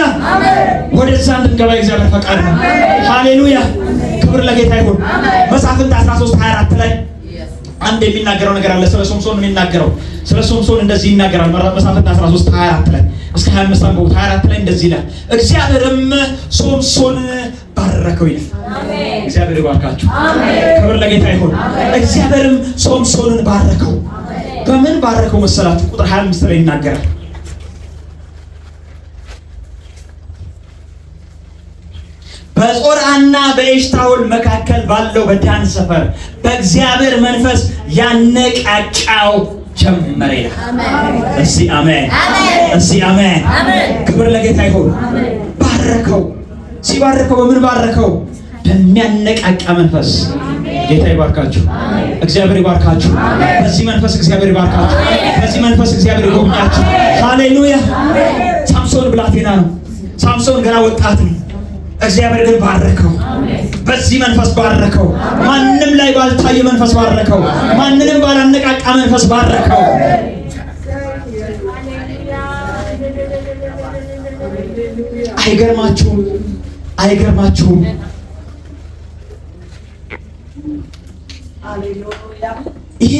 ወደዛ እንድንገባ እግዚአብሔር ፈቃድ ነው። ሃሌሉያ! ክብር ለጌታ ይሁን። መሳፍንት 13:24 ላይ አንድ የሚናገረው ነገር አለ። ስለ ሶምሶን የሚናገረው ስለ ሶምሶን እንደዚህ ይናገራል። መሳፍንት 13:24 ላይ እስከ 25 አንበው 24 ላይ እንደዚህ ይላል፣ እግዚአብሔርም ሶምሶንን ባረከው ይላል። አሜን። እግዚአብሔር ይባርካችሁ። አሜን። ክብር ለጌታ ይሁን። እግዚአብሔርም ሶምሶንን ባረከው። በምን ባረከው መሰላችሁ? ቁጥር 25 ላይ ይናገራል። በጾርዓና በኤሽታኦል መካከል ባለው በዳን ሰፈር በእግዚአብሔር መንፈስ ያነቃቃው ጀመረ ይላል። እስቲ አሜን፣ እስቲ አሜን። ክብር ለጌታ ይሁን። ባረከው። ሲባረከው በምን ባረከው? በሚያነቃቃ መንፈስ። ጌታ ይባርካችሁ። እግዚአብሔር ይባርካችሁ። በዚህ መንፈስ እግዚአብሔር ይባርካችሁ። በዚህ መንፈስ እግዚአብሔር ይጎብኛችሁ። ሃሌሉያ! ሳምሶን ብላቴና ነው። ሳምሶን ገና ወጣት ነው። እግዚአብሔር ግን ባረከው። በዚህ መንፈስ ባረከው። ማንም ላይ ባልታየ መንፈስ ባረከው። ማንንም ባላነቃቃ መንፈስ ባረከው። አይገርማችሁም? አይገርማችሁም? ይሄ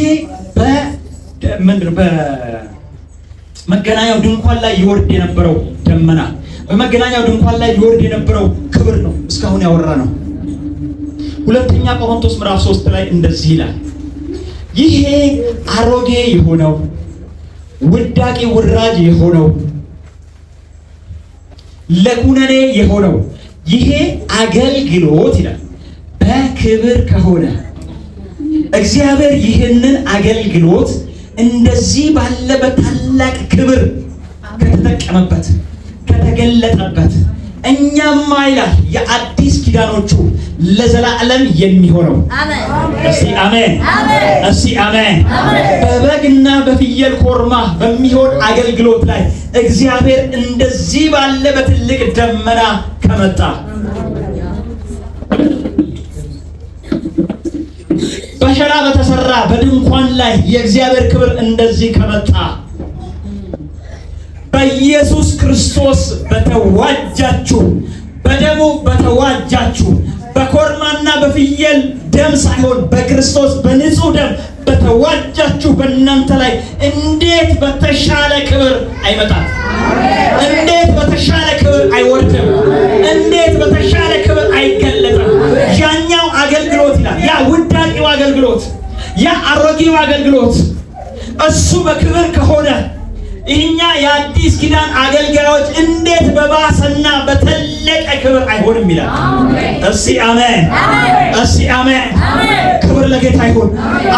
በመገናኛው ድንኳን ላይ ይወርድ የነበረው ደመና፣ በመገናኛው ድንኳን ላይ ይወርድ የነበረው ክብር ነው እስካሁን ያወራ ነው። ሁለተኛ ቆሮንቶስ ምዕራፍ 3 ላይ እንደዚህ ይላል፣ ይሄ አሮጌ የሆነው ውዳቂ ውራጅ የሆነው ለኩነኔ የሆነው ይሄ አገልግሎት ይላል በክብር ከሆነ እግዚአብሔር ይህንን አገልግሎት እንደዚህ ባለ በታላቅ ክብር ከተጠቀመበት ከተገለጠበት እኛማ ይላል የአዲስ ኪዳኖቹ ለዘላለም የሚሆነው እስቲ አሜን፣ እስቲ አሜን። በበግና በፍየል ኮርማ በሚሆን አገልግሎት ላይ እግዚአብሔር እንደዚህ ባለ በትልቅ ደመና ከመጣ በሸራ በተሰራ በድንኳን ላይ የእግዚአብሔር ክብር እንደዚህ ከመጣ በኢየሱስ ክርስቶስ በተዋጃችሁ በደሙ በተዋጃችሁ በኮርማና በፍየል ደም ሳይሆን በክርስቶስ በንጹህ ደም በተዋጃችሁ በእናንተ ላይ እንዴት በተሻለ ክብር አይመጣም? እንዴት በተሻለ ክብር አይወርድም? እንዴት በተሻለ ክብር አይገለጥም? ያኛው አገልግሎት ይላል፣ ያ ውዳቂው አገልግሎት፣ ያ አሮጌው አገልግሎት እሱ በክብር ከሆነ እኛ የአዲስ ኪዳን አገልጋዮች እንዴት በባሰና በተለቀ ክብር አይሆንም ይላል። እስቲ አሜን፣ እስቲ አሜን። ክብር ለጌታ ይሁን።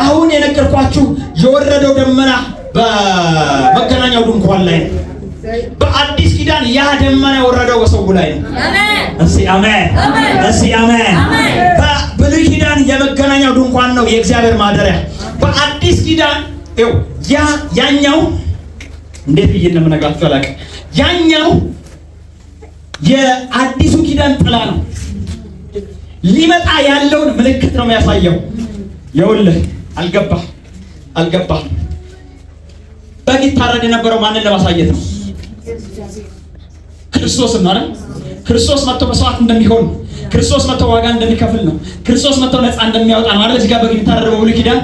አሁን የነገርኳችሁ የወረደው ደመና በመገናኛው ድንኳን ላይ ነው። በአዲስ ኪዳን ያ ደመና የወረደው በሰው ላይ ነው። እስቲ አሜን፣ እስቲ አሜን። በብሉይ ኪዳን የመገናኛው ድንኳን ነው የእግዚአብሔር ማደሪያ። በአዲስ ኪዳን ያኛው እንዴት ብዬ እንደምነግራችሁ አላውቅም። ያኛው የአዲሱ ኪዳን ጥላ ነው። ሊመጣ ያለውን ምልክት ነው የሚያሳየው። ይኸውልህ አልገባህ። በግ ይታረድ የነበረው ማንን ለማሳየት ነው? ክርስቶስን ማለት ክርስቶስ መጥቶ መስዋዕት እንደሚሆን፣ ክርስቶስ መጥቶ ዋጋ እንደሚከፍል ነው። ክርስቶስ መጥቶ ነፃ እንደሚያወጣ ነው ማለት። እዚህ ጋር በግ ይታረደው በብሉይ ኪዳን።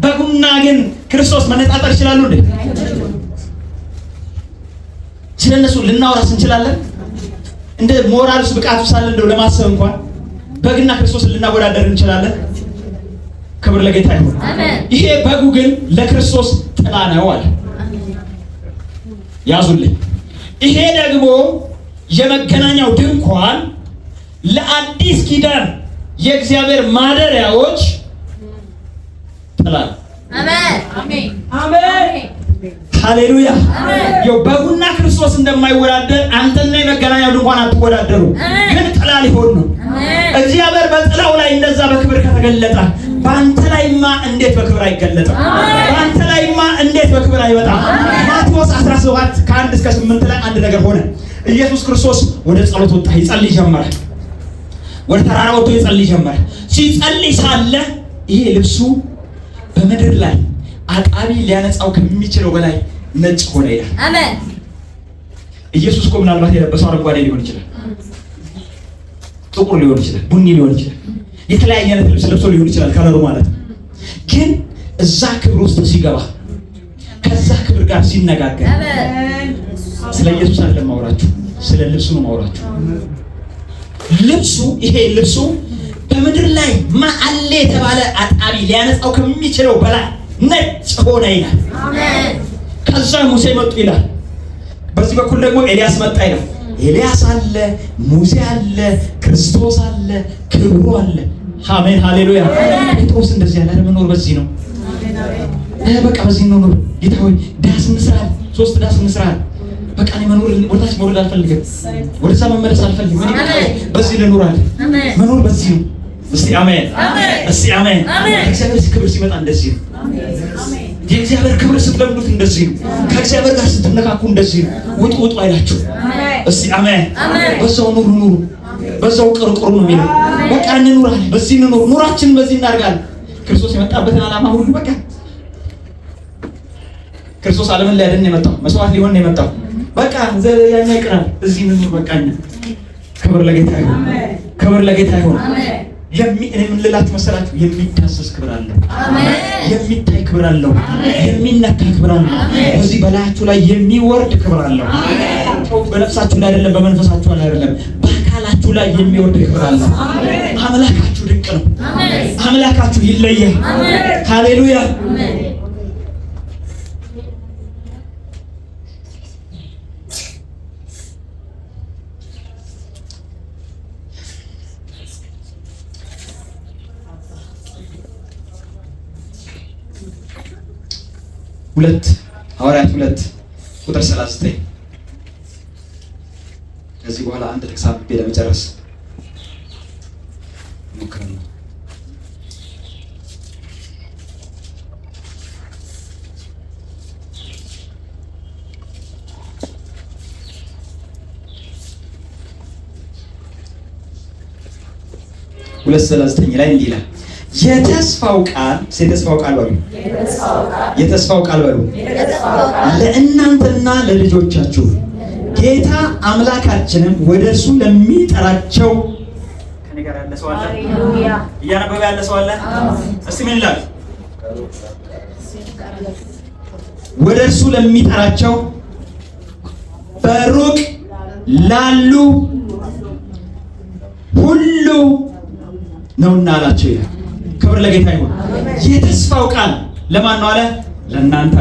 በጉና ግን ክርስቶስ መነጣጠር ይችላሉ እንዴ? ስለነሱ ልናወራስ እንችላለን? እንደ ሞራልስ ብቃቱ ሳለ እንደው ለማሰብ እንኳን በግና ክርስቶስን ልናወዳደር እንችላለን? ክብር ለጌታ ይሁን። ይሄ በጉ ግን ለክርስቶስ ጥላ ነው አለ። ያዙልኝ። ይሄ ደግሞ የመገናኛው ድንኳን ለአዲስ ኪዳን የእግዚአብሔር ማደሪያዎች ጥላ ነው። አሜን፣ አሜን። ሃሌሉያ። በጉና ክርስቶስ እንደማይወዳደር አንተና የመገናኛው ድንኳን አትወዳደሩ፣ ግን ጥላ ሊሆን ነው። እግዚአብሔር በጥላው ላይ እንደዛ በክብር ከተገለጠ በአንተ ላይማ እንዴት በክብር አይገለጥም? በአንተ ላይማ እንዴት በክብር አይወጣም? ማቴዎስ 17 ከ1 እስከ 8 ላይ አንድ ነገር ሆነ። ኢየሱስ ክርስቶስ ወደ ጸሎት ወጣ፣ ይጸልይ ጀመረ። ወደ ተራራ ወጥቶ ይጸልይ ጀመረ። ሲጸልይ ሳለ ይሄ ልብሱ በምድር ላይ አጣቢ ሊያነጻው ከሚችለው በላይ ነጭ ሆነ ይላል። አሜን። ኢየሱስ እኮ ምናልባት የለበሰው አረንጓዴ ሊሆን ይችላል፣ ጥቁር ሊሆን ይችላል፣ ቡኒ ሊሆን ይችላል፣ የተለያየ አይነት ልብስ ለብሶ ሊሆን ይችላል ከለሩ ማለት ነው። ግን እዛ ክብር ውስጥ ሲገባ ከዛ ክብር ጋር ሲነጋገር ስለ ኢየሱስ አይደለም ማውራችሁ፣ ስለ ልብሱ ነው ማውራችሁ። ልብሱ ይሄ ልብሱ በምድር ላይ ማአሌ የተባለ አጣቢ ሊያነጻው ከሚችለው በላይ ነጭ ሆነ ይላል። አሜን። ከዛ ሙሴ መጡ ይላል። በዚህ በኩል ደግሞ ኤልያስ መጣ ይላል። ኤልያስ አለ፣ ሙሴ አለ፣ ክርስቶስ አለ፣ ክብሩ አለ። አሜን ሃሌሉያ። ጴጥሮስ እንደዚህ ያለ መኖር በዚህ ነው። በቃ በዚህ ነው። ጌታ ሆይ ዳስ እንስራ፣ 3 ዳስ እንስራ። በቃ እኔ መኖር ወደታች መውረድ አልፈልግም፣ ወደዛ መመለስ አልፈልግም። እኔ በዚህ ልኖር አለ። መኖር በዚህ ነው። እስቲ አሜን፣ እስቲ አሜን። እግዚአብሔር ክብር ሲመጣ እንደዚህ ነው። የእግዚአብሔር ክብር ስትለምዱት እንደዚህ ነው። ከእግዚአብሔር ጋር ስትነካኩ እንደዚህ ነው። ውጡ አይላችሁ። እስቲ አሜን። በዛው ኑሩ፣ በዛው ቅርቅሩ ነው የሚለው። በቃ እንኑራለን፣ በዚህ እንኑር፣ ኑራችንን በዚህ እናድርጋለን። ክርስቶስ የመጣበትን ዓላማ ሁሉ በቃ ክርስቶስ ዓለምን ሊያድን ነው የመጣው፣ መስዋዕት ሊሆን ነው የመጣው። በቃ ያኛ ይቀራል፣ እዚህ እንኑር። በቃ ክብር ለጌታ ይሁን፣ ክብር ለጌታ ይሁን። ምን ልላችሁ መሰላችሁ? የሚዳሰስ ክብር አለው፣ የሚታይ ክብር አለው፣ የሚነካ ክብር አለው። በዚህ በላያችሁ ላይ የሚወርድ ክብር አለው። በነፍሳችሁ ላይ አይደለም፣ በመንፈሳችሁ ላይ አይደለም፣ በአካላችሁ ላይ የሚወርድ ክብር አለው። አምላካችሁ ድንቅ ነው። አምላካችሁ ይለያል። ሃሌሉያ። ሐዋርያት 2 ቁጥር 39 ከዚህ በኋላ አንድ ጥቅስ አንብቤ ለመጨረስ ሞክረናል። ሁለት 39 ላይ እንዲህ ይላል የተስፋው ቃል በሉ፣ የተስፋው ቃል በሉ ለእናንተና ለልጆቻችሁ ጌታ አምላካችንም ወደ እርሱ ለሚጠራቸው። ከኔ ጋር ያለ ሰው አለ? እያነበበ ያለ ሰው አለ? እስቲ ምን ይላል? ወደ እርሱ ለሚጠራቸው በሩቅ ላሉ ሁሉ ነውና አላቸው ይላል። ክብር ለጌታ ይሁን። የተስፋው ቃል ለማን ነው አለ? ለእናንተ።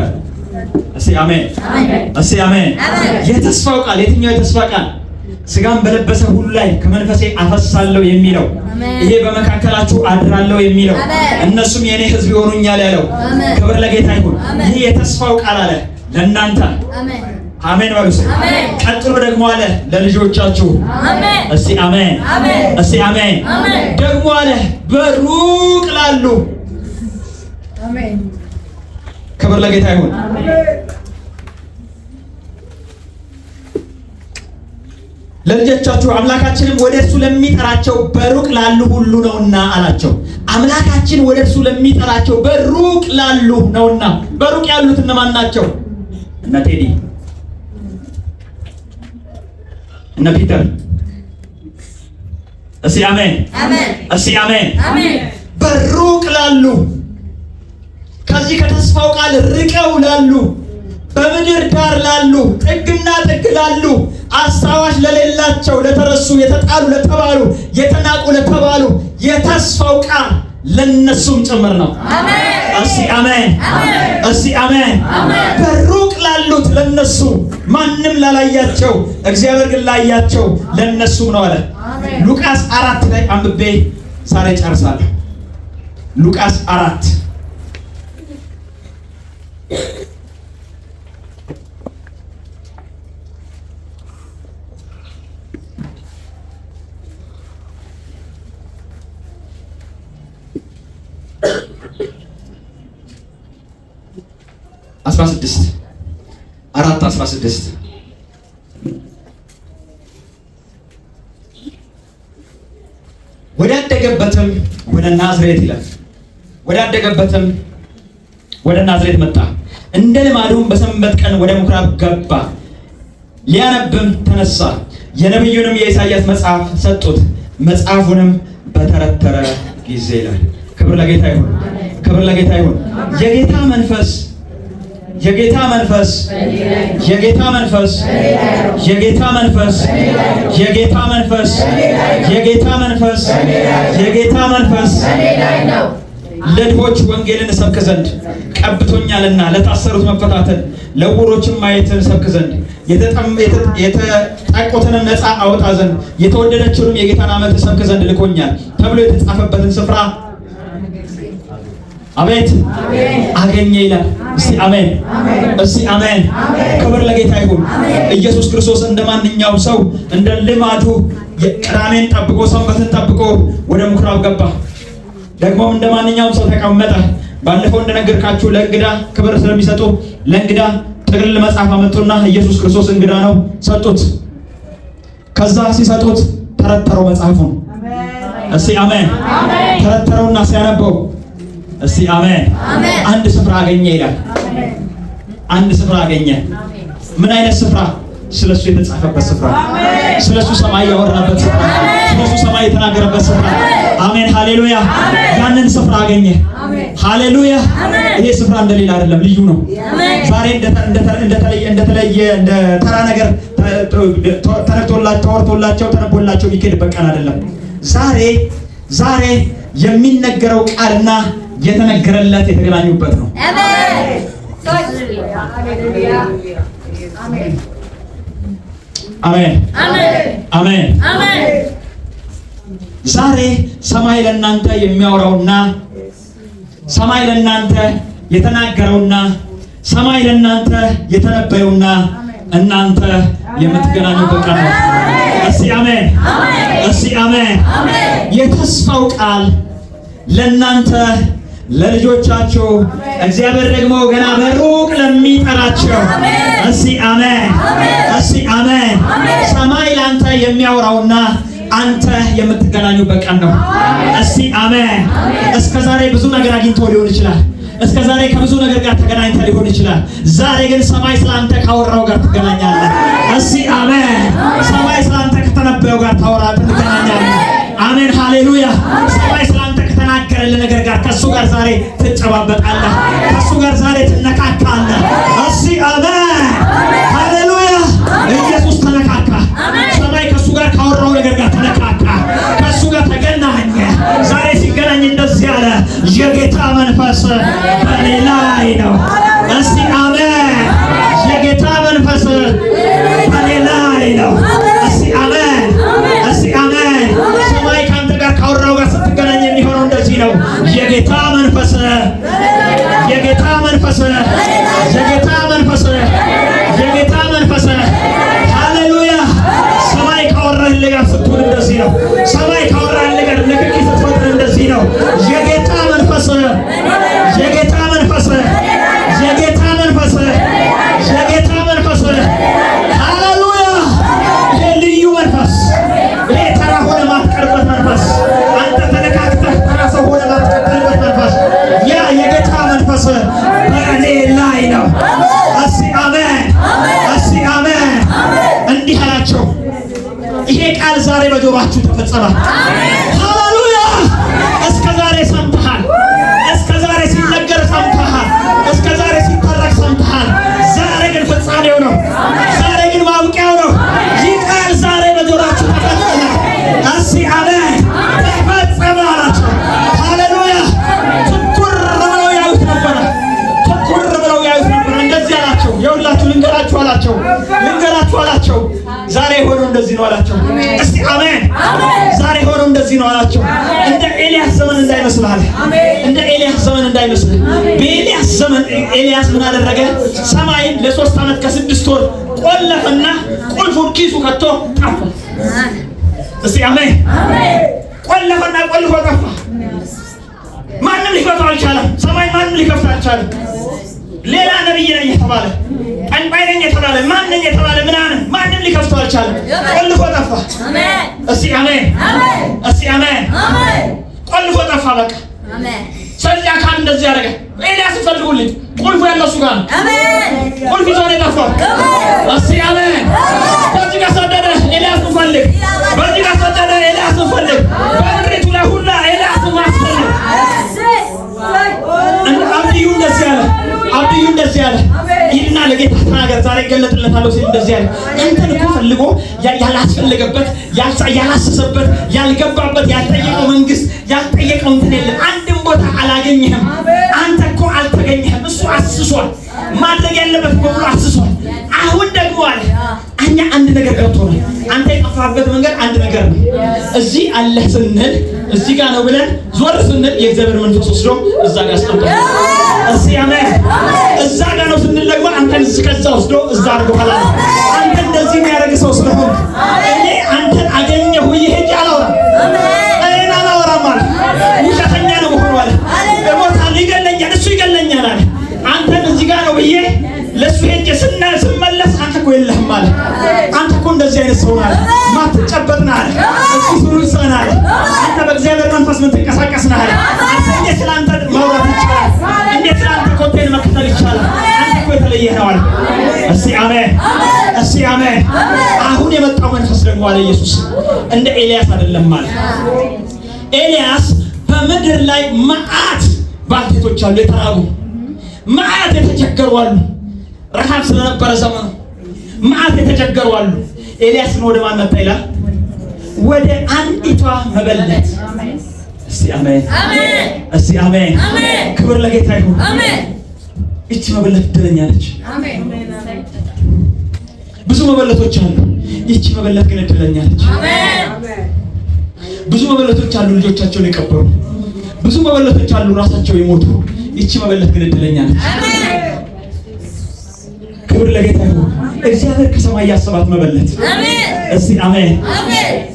እስቲ አሜን፣ እስቲ አሜን። የተስፋው ቃል የትኛው የተስፋ ቃል? ስጋን በለበሰ ሁሉ ላይ ከመንፈሴ አፈሳለሁ የሚለው፣ ይሄ በመካከላችሁ አድራለሁ የሚለው፣ እነሱም የኔ ሕዝብ ይሆኑኛል ያለው። ክብር ለጌታ ይሁን። ይሄ የተስፋው ቃል አለ ለእናንተ። አሜን በሉ። ቀጥሎ ደግሞ አለ ለልጆቻችሁ። እስቲ አሜን፣ እስቲ አሜን። ደግሞ አለ በሩቅ ላሉ። ክብር ለጌታ ይሁን። ለልጆቻችሁ አምላካችንም ወደ እርሱ ለሚጠራቸው በሩቅ ላሉ ሁሉ ነውና አላቸው። አምላካችን ወደ እርሱ ለሚጠራቸው በሩቅ ላሉ ነውና። በሩቅ ያሉት እነማን ናቸው? እነ ቴዲ፣ እነ ፒተር። እስቲ አሜን፣ እስቲ አሜን። በሩቅ ላሉ፣ ከዚህ ከተስፋው ቃል ርቀው ላሉ፣ በምድር ዳር ላሉ፣ ጥግና ጥግ ላሉ፣ አስታዋሽ ለሌላቸው፣ ለተረሱ፣ የተጣሉ ለተባሉ፣ የተናቁ ለተባሉ የተስፋው ቃል ለነሱም ጭምር ነው። እስቲ አሜን፣ እስቲ አሜን። በሩቅ ላሉት ለነሱ፣ ማንም ላላያቸው እግዚአብሔር ግን ላያቸው ለነሱም ነው አለ። ሉቃስ 4 ላይ አንብቤ ዛሬ ጨርሳለሁ። ሉቃስ 4 16 ወዳደገበትም ወደ ናዝሬት ይላል። ወዳደገበትም ወደ ናዝሬት መጣ። እንደ ልማዱም በሰንበት ቀን ወደ ምኩራብ ገባ። ሊያነብም ተነሳ። የነቢዩንም የኢሳይያስ መጽሐፍ ሰጡት። መጽሐፉንም በተረተረ ጊዜ ይላል። ክብር ለጌታ ይሁን፣ ክብር ለጌታ ይሁን። የጌታ መንፈስ የጌታ መንፈስ የጌታ መንፈስ የጌታ መንፈስ የጌታ መንፈስ የጌታ መንፈስ የጌታ መንፈስ ለድሆች ወንጌልን እሰብክ ዘንድ ቀብቶኛልና፣ ለታሰሩት መፈታትን፣ ለዕውሮችም ማየትን እሰብክ ዘንድ፣ የተጠቁትንም ነፃ አወጣ ዘንድ፣ የተወደደችውንም የጌታን ዓመት እሰብክ ዘንድ ልኮኛል ተብሎ የተጻፈበትን ስፍራ አቤት አገኘ ይላል። እስቲ አሜን፣ እስቲ አሜን። ክብር ለጌታ ይሁን። ኢየሱስ ክርስቶስ እንደማንኛውም ሰው እንደ ልማዱ ቅዳሜን ጠብቆ ሰንበትን ጠብቆ ወደ ምኩራብ ገባ። ደግሞም እንደማንኛውም ሰው ተቀመጠ። ባለፈው እንደነገርካችሁ ለእንግዳ ክብር ስለሚሰጡ ለእንግዳ ጥቅልል መጽሐፍ አመጡና ኢየሱስ ክርስቶስ እንግዳ ነው ሰጡት። ከዛ ሲሰጡት ተረተረው መጽሐፉን። እስቲ አሜን። ተረተረውና ሲያነበው እስቲ አሜን። አንድ ስፍራ አገኘ ይላል። አንድ ስፍራ አገኘ። ምን አይነት ስፍራ? ስለሱ የተጻፈበት ስፍራ፣ ስለሱ ሰማይ ያወራበት ስፍራ፣ ስለሱ ሰማይ የተናገረበት ስፍራ። አሜን ሃሌሉያ። ያንን ስፍራ አገኘ። ሃሌሉያ። ይሄ ስፍራ እንደሌላ አይደለም፣ ልዩ ነው። ዛሬ እንደተለየ እንደ ተራ ነገር ተወርቶላቸው ተነቦላቸው የሚኬድበት ቀን አይደለም። ዛሬ የሚነገረው ቃልና የተነገረለት የተገናኙበት ነው። አሜን አሜን አሜን። ዛሬ ሰማይ ለእናንተ የሚያወራውና ሰማይ ለእናንተ የተናገረውና ሰማይ ለእናንተ የተነበየውና እናንተ የምትገናኙበት ቀን ነው። እስቲ አሜን፣ እስቲ አሜን። የተስፋው ቃል ለእናንተ ለልጆቻችሁ እግዚአብሔር ደግሞ ገና በሩቅ ለሚጠራቸው እስቲ አሜን፣ እስቲ አሜን። ሰማይ ለአንተ የሚያወራውና አንተ የምትገናኙበት ቀን ነው። እስቲ አሜን። እስከ ዛሬ ብዙ ነገር አግኝቶ ሊሆን ይችላል። እስከ ዛሬ ከብዙ ነገር ጋር ተገናኝተ ሊሆን ይችላል። ዛሬ ግን ሰማይ ስላንተ ካወራው ጋር ትገናኛለህ። እስቲ አሜን። ሰማይ ስላንተ ከተነበየው ጋር ትገናኛለህ። አሜን ሃሌሉያ። ሰማይ ስላንተ ከተናገረልህ ነገር ጋር ከሱ ጋር ዛሬ ትጨባበጣለህ፣ ከሱ ጋር ዛሬ ትነካካለህ። እስቲ አሜን ሃሌሉያ። ኢየሱስ ተነካካ። ሰማይ ከሱ ጋር ካወራው ነገር ጋር ተነካካ፣ ከሱ ጋር ተገናኘ። ዛሬ ሲገናኝ እንደዚህ አለ፣ የጌታ መንፈስ በእኔ ላይ ነው። እስቲ አሜን። የጌታ መንፈስ በእኔ ላይ ነው። እስቲ አሜን፣ እስቲ አሜን። ሰማይ ከአንተ ጋር ካወራው ጋር ስትገናኝ የሚሆነው እንደዚህ ነው። የጌታ መንፈስ፣ የጌታ መንፈስ፣ የጌታ መንፈስ፣ የጌታ መንፈስ። ሃሌሉያ። ሰማይ ካወራልህ ጋር ስትሆን እንደዚህ ነው። ሰማይ ካወራልህ ጋር ንክኪ ስትፈጥር እንደዚህ ነው። የጌታ መንፈስ፣ የጌታ መንፈስ፣ የጌታ መንፈስ፣ የጌታ መንፈስ። ሃሌሉያ። ይሄ ልዩ መንፈስ፣ ይሄ ተራ ሆነ ማትቀርበት መንፈስ፣ አንተ ተነካክተህ ተራ ሰው ሆነ ማትቀርበት መንፈስ፣ ያ የጌታ መንፈስ በእኔ ላይ ነው። እስቲ አሜን፣ እስቲ አሜን። እንዲህ አላቸው። ይሄ ቃል ዛሬ በጆሮአችሁ ተፈጸመ። ሃሌሉያ። እስከ ዛሬ ሰምተሃል፣ እስከ ዛሬ ሲነገር ሰምተሃል፣ እስከ ዛሬ ሲተረክ ሰምተሃል። ዛሬ ግን ፍጻሜው ነው። ዛሬ ግን ማብቂያው ነው። ይህ ቃል ዛሬ በጆሮአችሁ ተፈጸመ። እስቲ አሜን። ተፈጸመ አላቸው። ሃሌሉያ። ትኩር ብለው ያዩት ነበረ፣ ትኩር ብለው ያዩት ነበረ። እንደዚህ አላቸው። የሁላችሁ ልንገራችሁ አላቸው፣ ልንገራችሁ አላቸው። ዛሬ ሆነው እንደዚህ ነው አላቸው። እስቲ አሜን። ዛሬ ሆነው እንደዚህ ነው አላቸው። እንደ ኤልያስ ዘመን እንዳይመስልህ አለ። እንደ ኤልያስ ዘመን እንዳይመስልህ። በኤልያስ ዘመን ኤልያስ ምን አደረገ? ሰማይን ለ3 ዓመት ከ6 ወር ቆለፈና ቁልፉን ኪሱ ከቶ ጠፋ። እስቲ አሜን። ቆለፈና ቆልፎ ጠፋ። ማንም ሊፈታው አልቻለም። ሰማይ ማንም ሊከፍት አልቻለም። ሌላ ነብይ ነኝ የተባለ ጠንቋይ ነኝ የተባለ ማን ነኝ የተባለ ምናምን ማንም ሊከፍተው አልቻለም። ቆልፎ ጠፋ። እስቲ አሜን፣ እስቲ አሜን። ቆልፎ ጠፋ። በቃ ስለዚህ አካል እንደዚህ ያደረገ ኤልያስ ፈልጉልኝ። ቁልፉ ያለው እሱ ጋር ነው። ቁልፍ ይዞ ነው የጠፋው። እስኪ አሜን። በዚህ ጋር ሰደደ ኤልያስን ፈልግ። በዚህ ጋር ሰደደ ኤልያስን ፈልግ። በምድሪቱ ላይ ሁላ ኤልያስን ማስፈልግ። አብድዩ እንደዚህ ያለ ይልና ለጌታ ተናገር ዛሬ ገለጥለታለሁ ሲል እንደዚህ ያለ አንተን እኮ ፈልጎ ያላስፈልገበት ያላሰሰበት ያልገባበት ያልጠየቀው መንግስት ያልጠየቀው እንትን የለም። አንድም ቦታ አላገኘህም። አንተ እኮ አልተገኘህም። እሱ አስሷል። ማድረግ ያለበት በሙሉ አስሷል። አሁን ደግሞ አለ እኛ አንድ ነገር ገብቶናል። አንተ የጠፋበት መንገድ አንድ ነገር ነው። እዚህ አለ ስንል እዚህ ጋር ነው ብለን ዞር ስንል የእግዚአብሔር መንፈስ ወስዶ እዛ ጋር አስቀምጧል። እስኪ አሜን። እዛ ጋር ነው ስንል ደግሞ አንተን እስከዛ ወስዶ እዛ አድርጎሃል። አንተ እንደዚህ የሚያደርግ ሰው ስለሆነ እኔ አንተን አገኘሁ ይሄ አላወራም። እኔን አላወራም አለ። ውሸተኛ ነው መሆኑ አለ። እሞታለሁ ይገለኛል፣ እሱ ይገለኛል አለ። አንተን እዚህ ጋር ነው ብዬ ለሱ ሄጄ ስመለስ አንተ እኮ የለህም አለ። አንተ እኮ እንደዚህ አይነት ሰው ነህ አለ። ማትጨበጥ ነህ አለ። እሱ ሱሩስ ነህ አለ። አንተ በእግዚአብሔር መንፈስ ምን ትንቀሳቀስ ነህ አለ። አንተ እንዴት ስላንተ ማውራት ይቻላል? እንዴት ስላንተ ኮቴን መከተል ይቻላል? አንተ እኮ የተለየህ ነው አለ። እስኪ አሜን፣ እስኪ አሜን። አሁን የመጣው መንፈስ ደግሞ አለ ኢየሱስ እንደ ኤልያስ አይደለም አለ። ኤልያስ በምድር ላይ መዓት ባልቴቶች አሉ፣ የተራቡ መዓት የተቸገሩ አሉ። ረሃብ ስለነበረ ዘመኑ መዓት የተቸገሩ አሉ። ኤልያስን ወደ ማን መጣ ይላል? ወደ አንዲቷ መበለት። እስቲ አሜን፣ እስቲ አሜን። ክብር ለጌታ ይሁን። እቺ መበለት እድለኛ ነች። ብዙ መበለቶች አሉ። እቺ መበለት ግን እድለኛ ነች። ብዙ መበለቶች አሉ ልጆቻቸውን የቀበሩ። ብዙ መበለቶች አሉ ራሳቸው የሞቱ። እቺ መበለት ግን እድለኛ ነች። ክብር ለጌታ ይሁን። እግዚአብሔር ከሰማይ ያሰባት መበለት። እስቲ አሜን።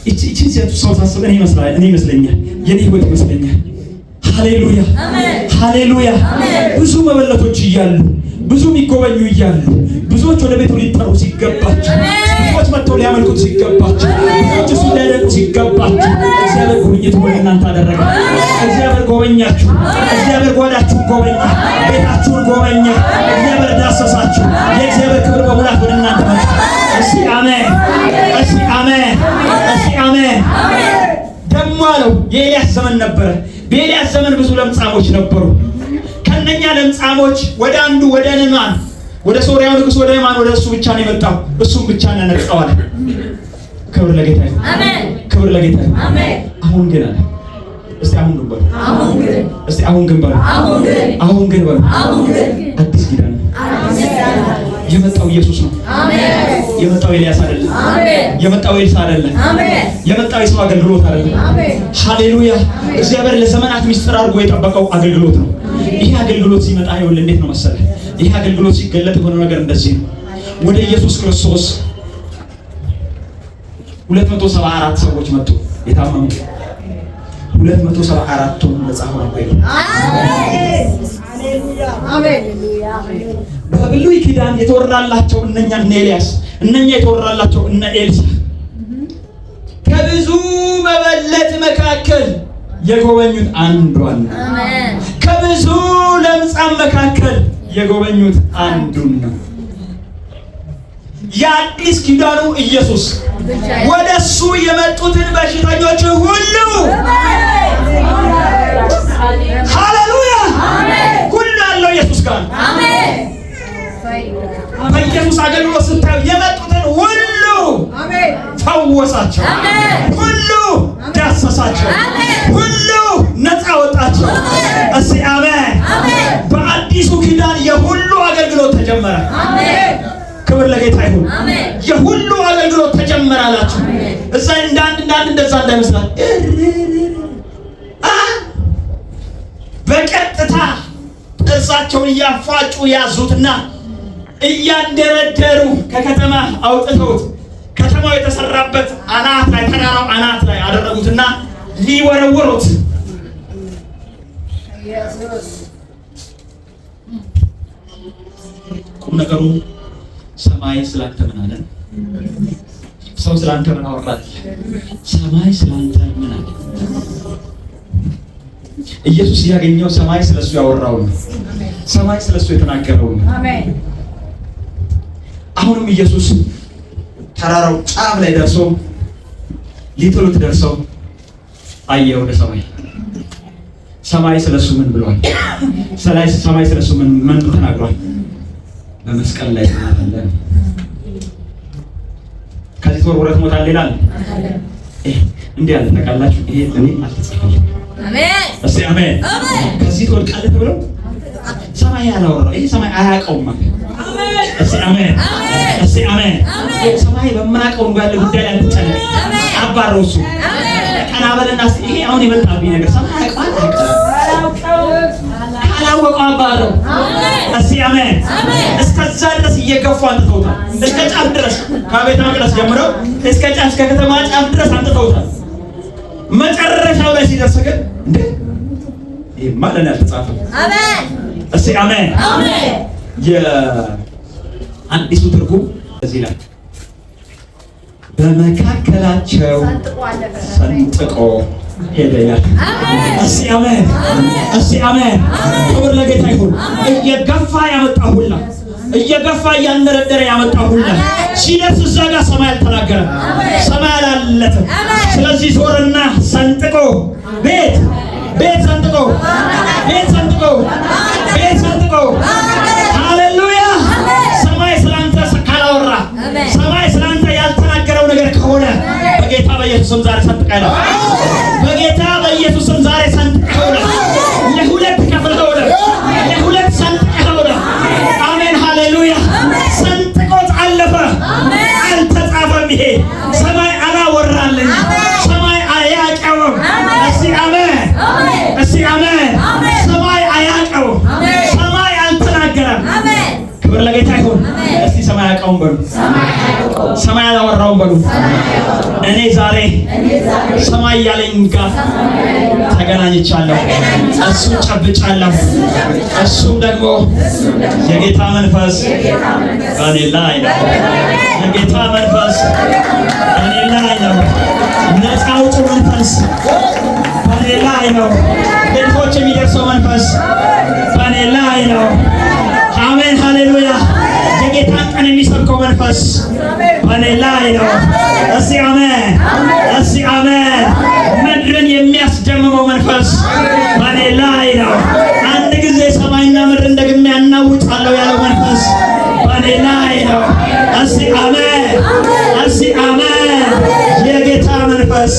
እቺ ሴት ሰው ታስብ እኔ ይመስለኛል የኔ ህይወት ይመስለኛል። ሃሌሉያ ሃሌሉያ። ብዙ መበለቶች እያሉ ብዙ የሚጎበኙ እያሉ ብዙዎች ወደ ቤቱ ሊጠሩ ሲገባቸው፣ ብዙዎች መጥተው ሊያመልኩት ሲገባቸው፣ ብዙዎች እሱ ሊያደርጉ ሲገባቸው እግዚአብሔር ጉብኝት ወደ እናንተ አደረገ። እግዚአብሔር ጎበኛችሁ። እግዚአብሔር ጓዳችሁን ጎበኛ፣ ቤታችሁን ጎበኛ። እግዚአብሔር ዳሰሳችሁ። የእግዚአብሔር ክብር በሙላት ወደ እናንተ መጣ። እስቲ አሜን፣ እስቲ አሜን፣ እስቲ አሜን። ደግሞ አለው የኤልያስ ዘመን ነበረ። በኤልያስ ዘመን ብዙ ለምጻሞች ነበሩ። ከነኛ ለምጻሞች ወደ አንዱ ወደ ንዕማን ወደ ሶርያው ንጉስ ወደ ንዕማን ወደ እሱ ብቻ ነው የመጣው። እሱም ብቻ ነው ያነጻዋል። ክብር ለጌታ ይሁን። አሜን። ክብር ለጌታ ይሁን። አሜን። አሁን ግን አለ እስቲ አሁን ግን በሉ። አሁን ግን እስቲ አሁን ግን በሉ። አሁን ግን አሁን ግን በሉ። አሁን ግን አዲስ ኪዳን የመጣው ኢየሱስ ነው። አሜን። የመጣው ኤልያስ አይደለም። አሜን። የመጣው ኤልሳ አይደለም። አሜን። የመጣው የሰው አገልግሎት አይደለም። አሜን። ሃሌሉያ። እግዚአብሔር ለዘመናት ምስጢር አድርጎ የጠበቀው አገልግሎት ነው። ይሄ አገልግሎት ሲመጣ ይኸውልህ እንዴት ነው መሰለህ? ይሄ አገልግሎት ሲገለጥ የሆነ ነገር እንደዚህ ነው። ወደ ኢየሱስ ክርስቶስ 274 ሰዎች መጡ የታመሙ 274ቱም ነፃ ሆነው ሄዱ። በብሉይ ኪዳን የተወራላቸው እነኛ እነ ኤልያስ እነኛ የተወራላቸው እነ ኤልሳ ከብዙ መበለት መካከል የጎበኙት አንዷን ነው። ከብዙ ለምጻም መካከል የጎበኙት አንዱን ነው። የአዲስ ኪዳኑ ኢየሱስ ወደሱ የመጡትን በሽተኞች ሁሉ ሃሌሉያ ሁሉ ያለው ኢየሱስ ጋር አሜን። በኢየሱስ አገልግሎት ስታዩ የመጡትን ሁሉ አሜን ፈወሳቸው፣ ሁሉ ዳሰሳቸው፣ ሁሉ ነፃ ወጣቸው። እስቲ አሜን። በአዲሱ ኪዳን የሁሉ አገልግሎት ተጀመረ። አሜን። ክብር ለጌታ ይሁን። አሜን። የሁሉ አገልግሎት ተጀመረ አላችሁ። እዛ እንዳንድ እንደዛ እንዳይመስላል። በቀጥታ ጥርሳቸውን እያፋጩ ያዙትና እያንደረደሩ ከከተማ አውጥተውት ከተማው የተሰራበት አናት ላይ ተራራው አናት ላይ አደረጉትና ሊወረውሩት ቁም ነገሩ ሰማይ ስላንተ ምን አለ? ሰው ስላንተ ምን አወራ? ሰማይ ስላንተ ምን አለ? ኢየሱስ ያገኘው ሰማይ ስለሱ ያወራው ነው። ሰማይ ስለሱ የተናገረው ነው። አሜን። አሁንም ኢየሱስ ተራራው ጫፍ ላይ ደርሶ ሊጥሉት ደርሰው አየ ወደ ሰማይ። ሰማይ ስለሱ ምን ብሏል? ሰማይ ስለሱ ምን ተናግሯል? በመስቀል ላይ ተናገረ። ከዚህ ተወርውረህ ትሞታለህ ይላል። እንዴ ያለ ተቃላችሁ። ይሄ ለኔ አልተጻፈም። አሜን። እሺ አሜን። ከዚህ ትወድቃለህ ተብሎ ሰማይ ያላወራው ይሄ ሰማይ አያውቀውም ማለት አሜን። እሺ አሜን። እሺ አሜን። ሰማይ በማያውቀው ያለ ጉዳይ ላይ አትጨነቅ። አባረው እሱ ቀናበልና ይሄ አሁን የመጣብኝ ነገር ሰማይ አላወቀው አባረው። እሺ አሜን። እስከዛ ድረስ እየገፉ አንተውታል። እስከ ጫፍ ድረስ ከቤተ መቅደስ ጀምረው እስከ ጫፍ እስከ ከተማ ጫፍ ድረስ አንተውታል። መጨረሻው ላይ ሲደርስ ግን እንዴ ይሄ ማለት ነው ተጻፈው። አሜን። እሺ አሜን። አሜን። የአዲሱ ትርጉም እዚህ ላይ በመካከላቸው ሰንጥቆ ሄደ ይላል። እሺ አሜን። እሺ አሜን። ክብር ለጌታ ይሁን። እየገፋ ያመጣው ሁላ እየገፋ እያንደረደረ ያመጣው ሁላ ሲደርስ እዛ ጋር ሰማይ አልተናገረም፣ ሰማይ አላለፈም። ስለዚህ ዞርና ሰንጥቆ ቤት ሰንጥቆ ቤት ሰንጥቆ ሃሌሉያ። ሰማይ ስላንተ ካላወራ ሰማይ ስላንተ ያልተናገረው ነገር ከሆነ በጌታ በኢየሱስም ዛሬ ሰንጥቀው፣ በጌታ በኢየሱስም ዛሬ ሰንጥቀው፣ ለሁለት ከፍለው፣ ለሁለት ሰንጥቀው። አሜን ሃሌሉያ። ሰንጥቆት አለፈ። አልተጻፈም። ይሄ ሰማይ አላወራልኝ፣ ሰማይ አያውቀውም። እሺ አሜን። እሺ አሜን። ሰማይ አያውቀውም፣ ሰማይ አልተናገረም። ክብር ለጌታ ይሁን። እስቲ ሰማይ አያውቀውም በሉ፣ ሰማይ አላወራውም በሉ። እኔ ዛሬ ሰማይ ያለኝ ጋር ተገናኝቻለሁ፣ እሱ ጨብጫለሁ። እሱም ደግሞ የጌታ መንፈስ በእኔ ላይ ነው። የጌታ መንፈስ በእኔ ላይ ነው። ነፃ አውጪ መንፈስ በእኔ ላይ ነው። ቤቶች የሚደርሰው መንፈስ በእኔ ላይ ነው። አሜን ሃሌሉያ። የጌታን ቀን የሚሰብከው መንፈስ በእኔ ላይ ነው። እስቲ አሜን። እስቲ አሜን። ምድርን የሚያስደምመው መንፈስ በእኔ ላይ ነው። አንድ ጊዜ ሰማይና ምድርን ደግሜ ያናውጣለሁ ያለው መንፈስ በእኔ ላይ ነው። እስቲ አሜን። እስቲ አሜን። የጌታ መንፈስ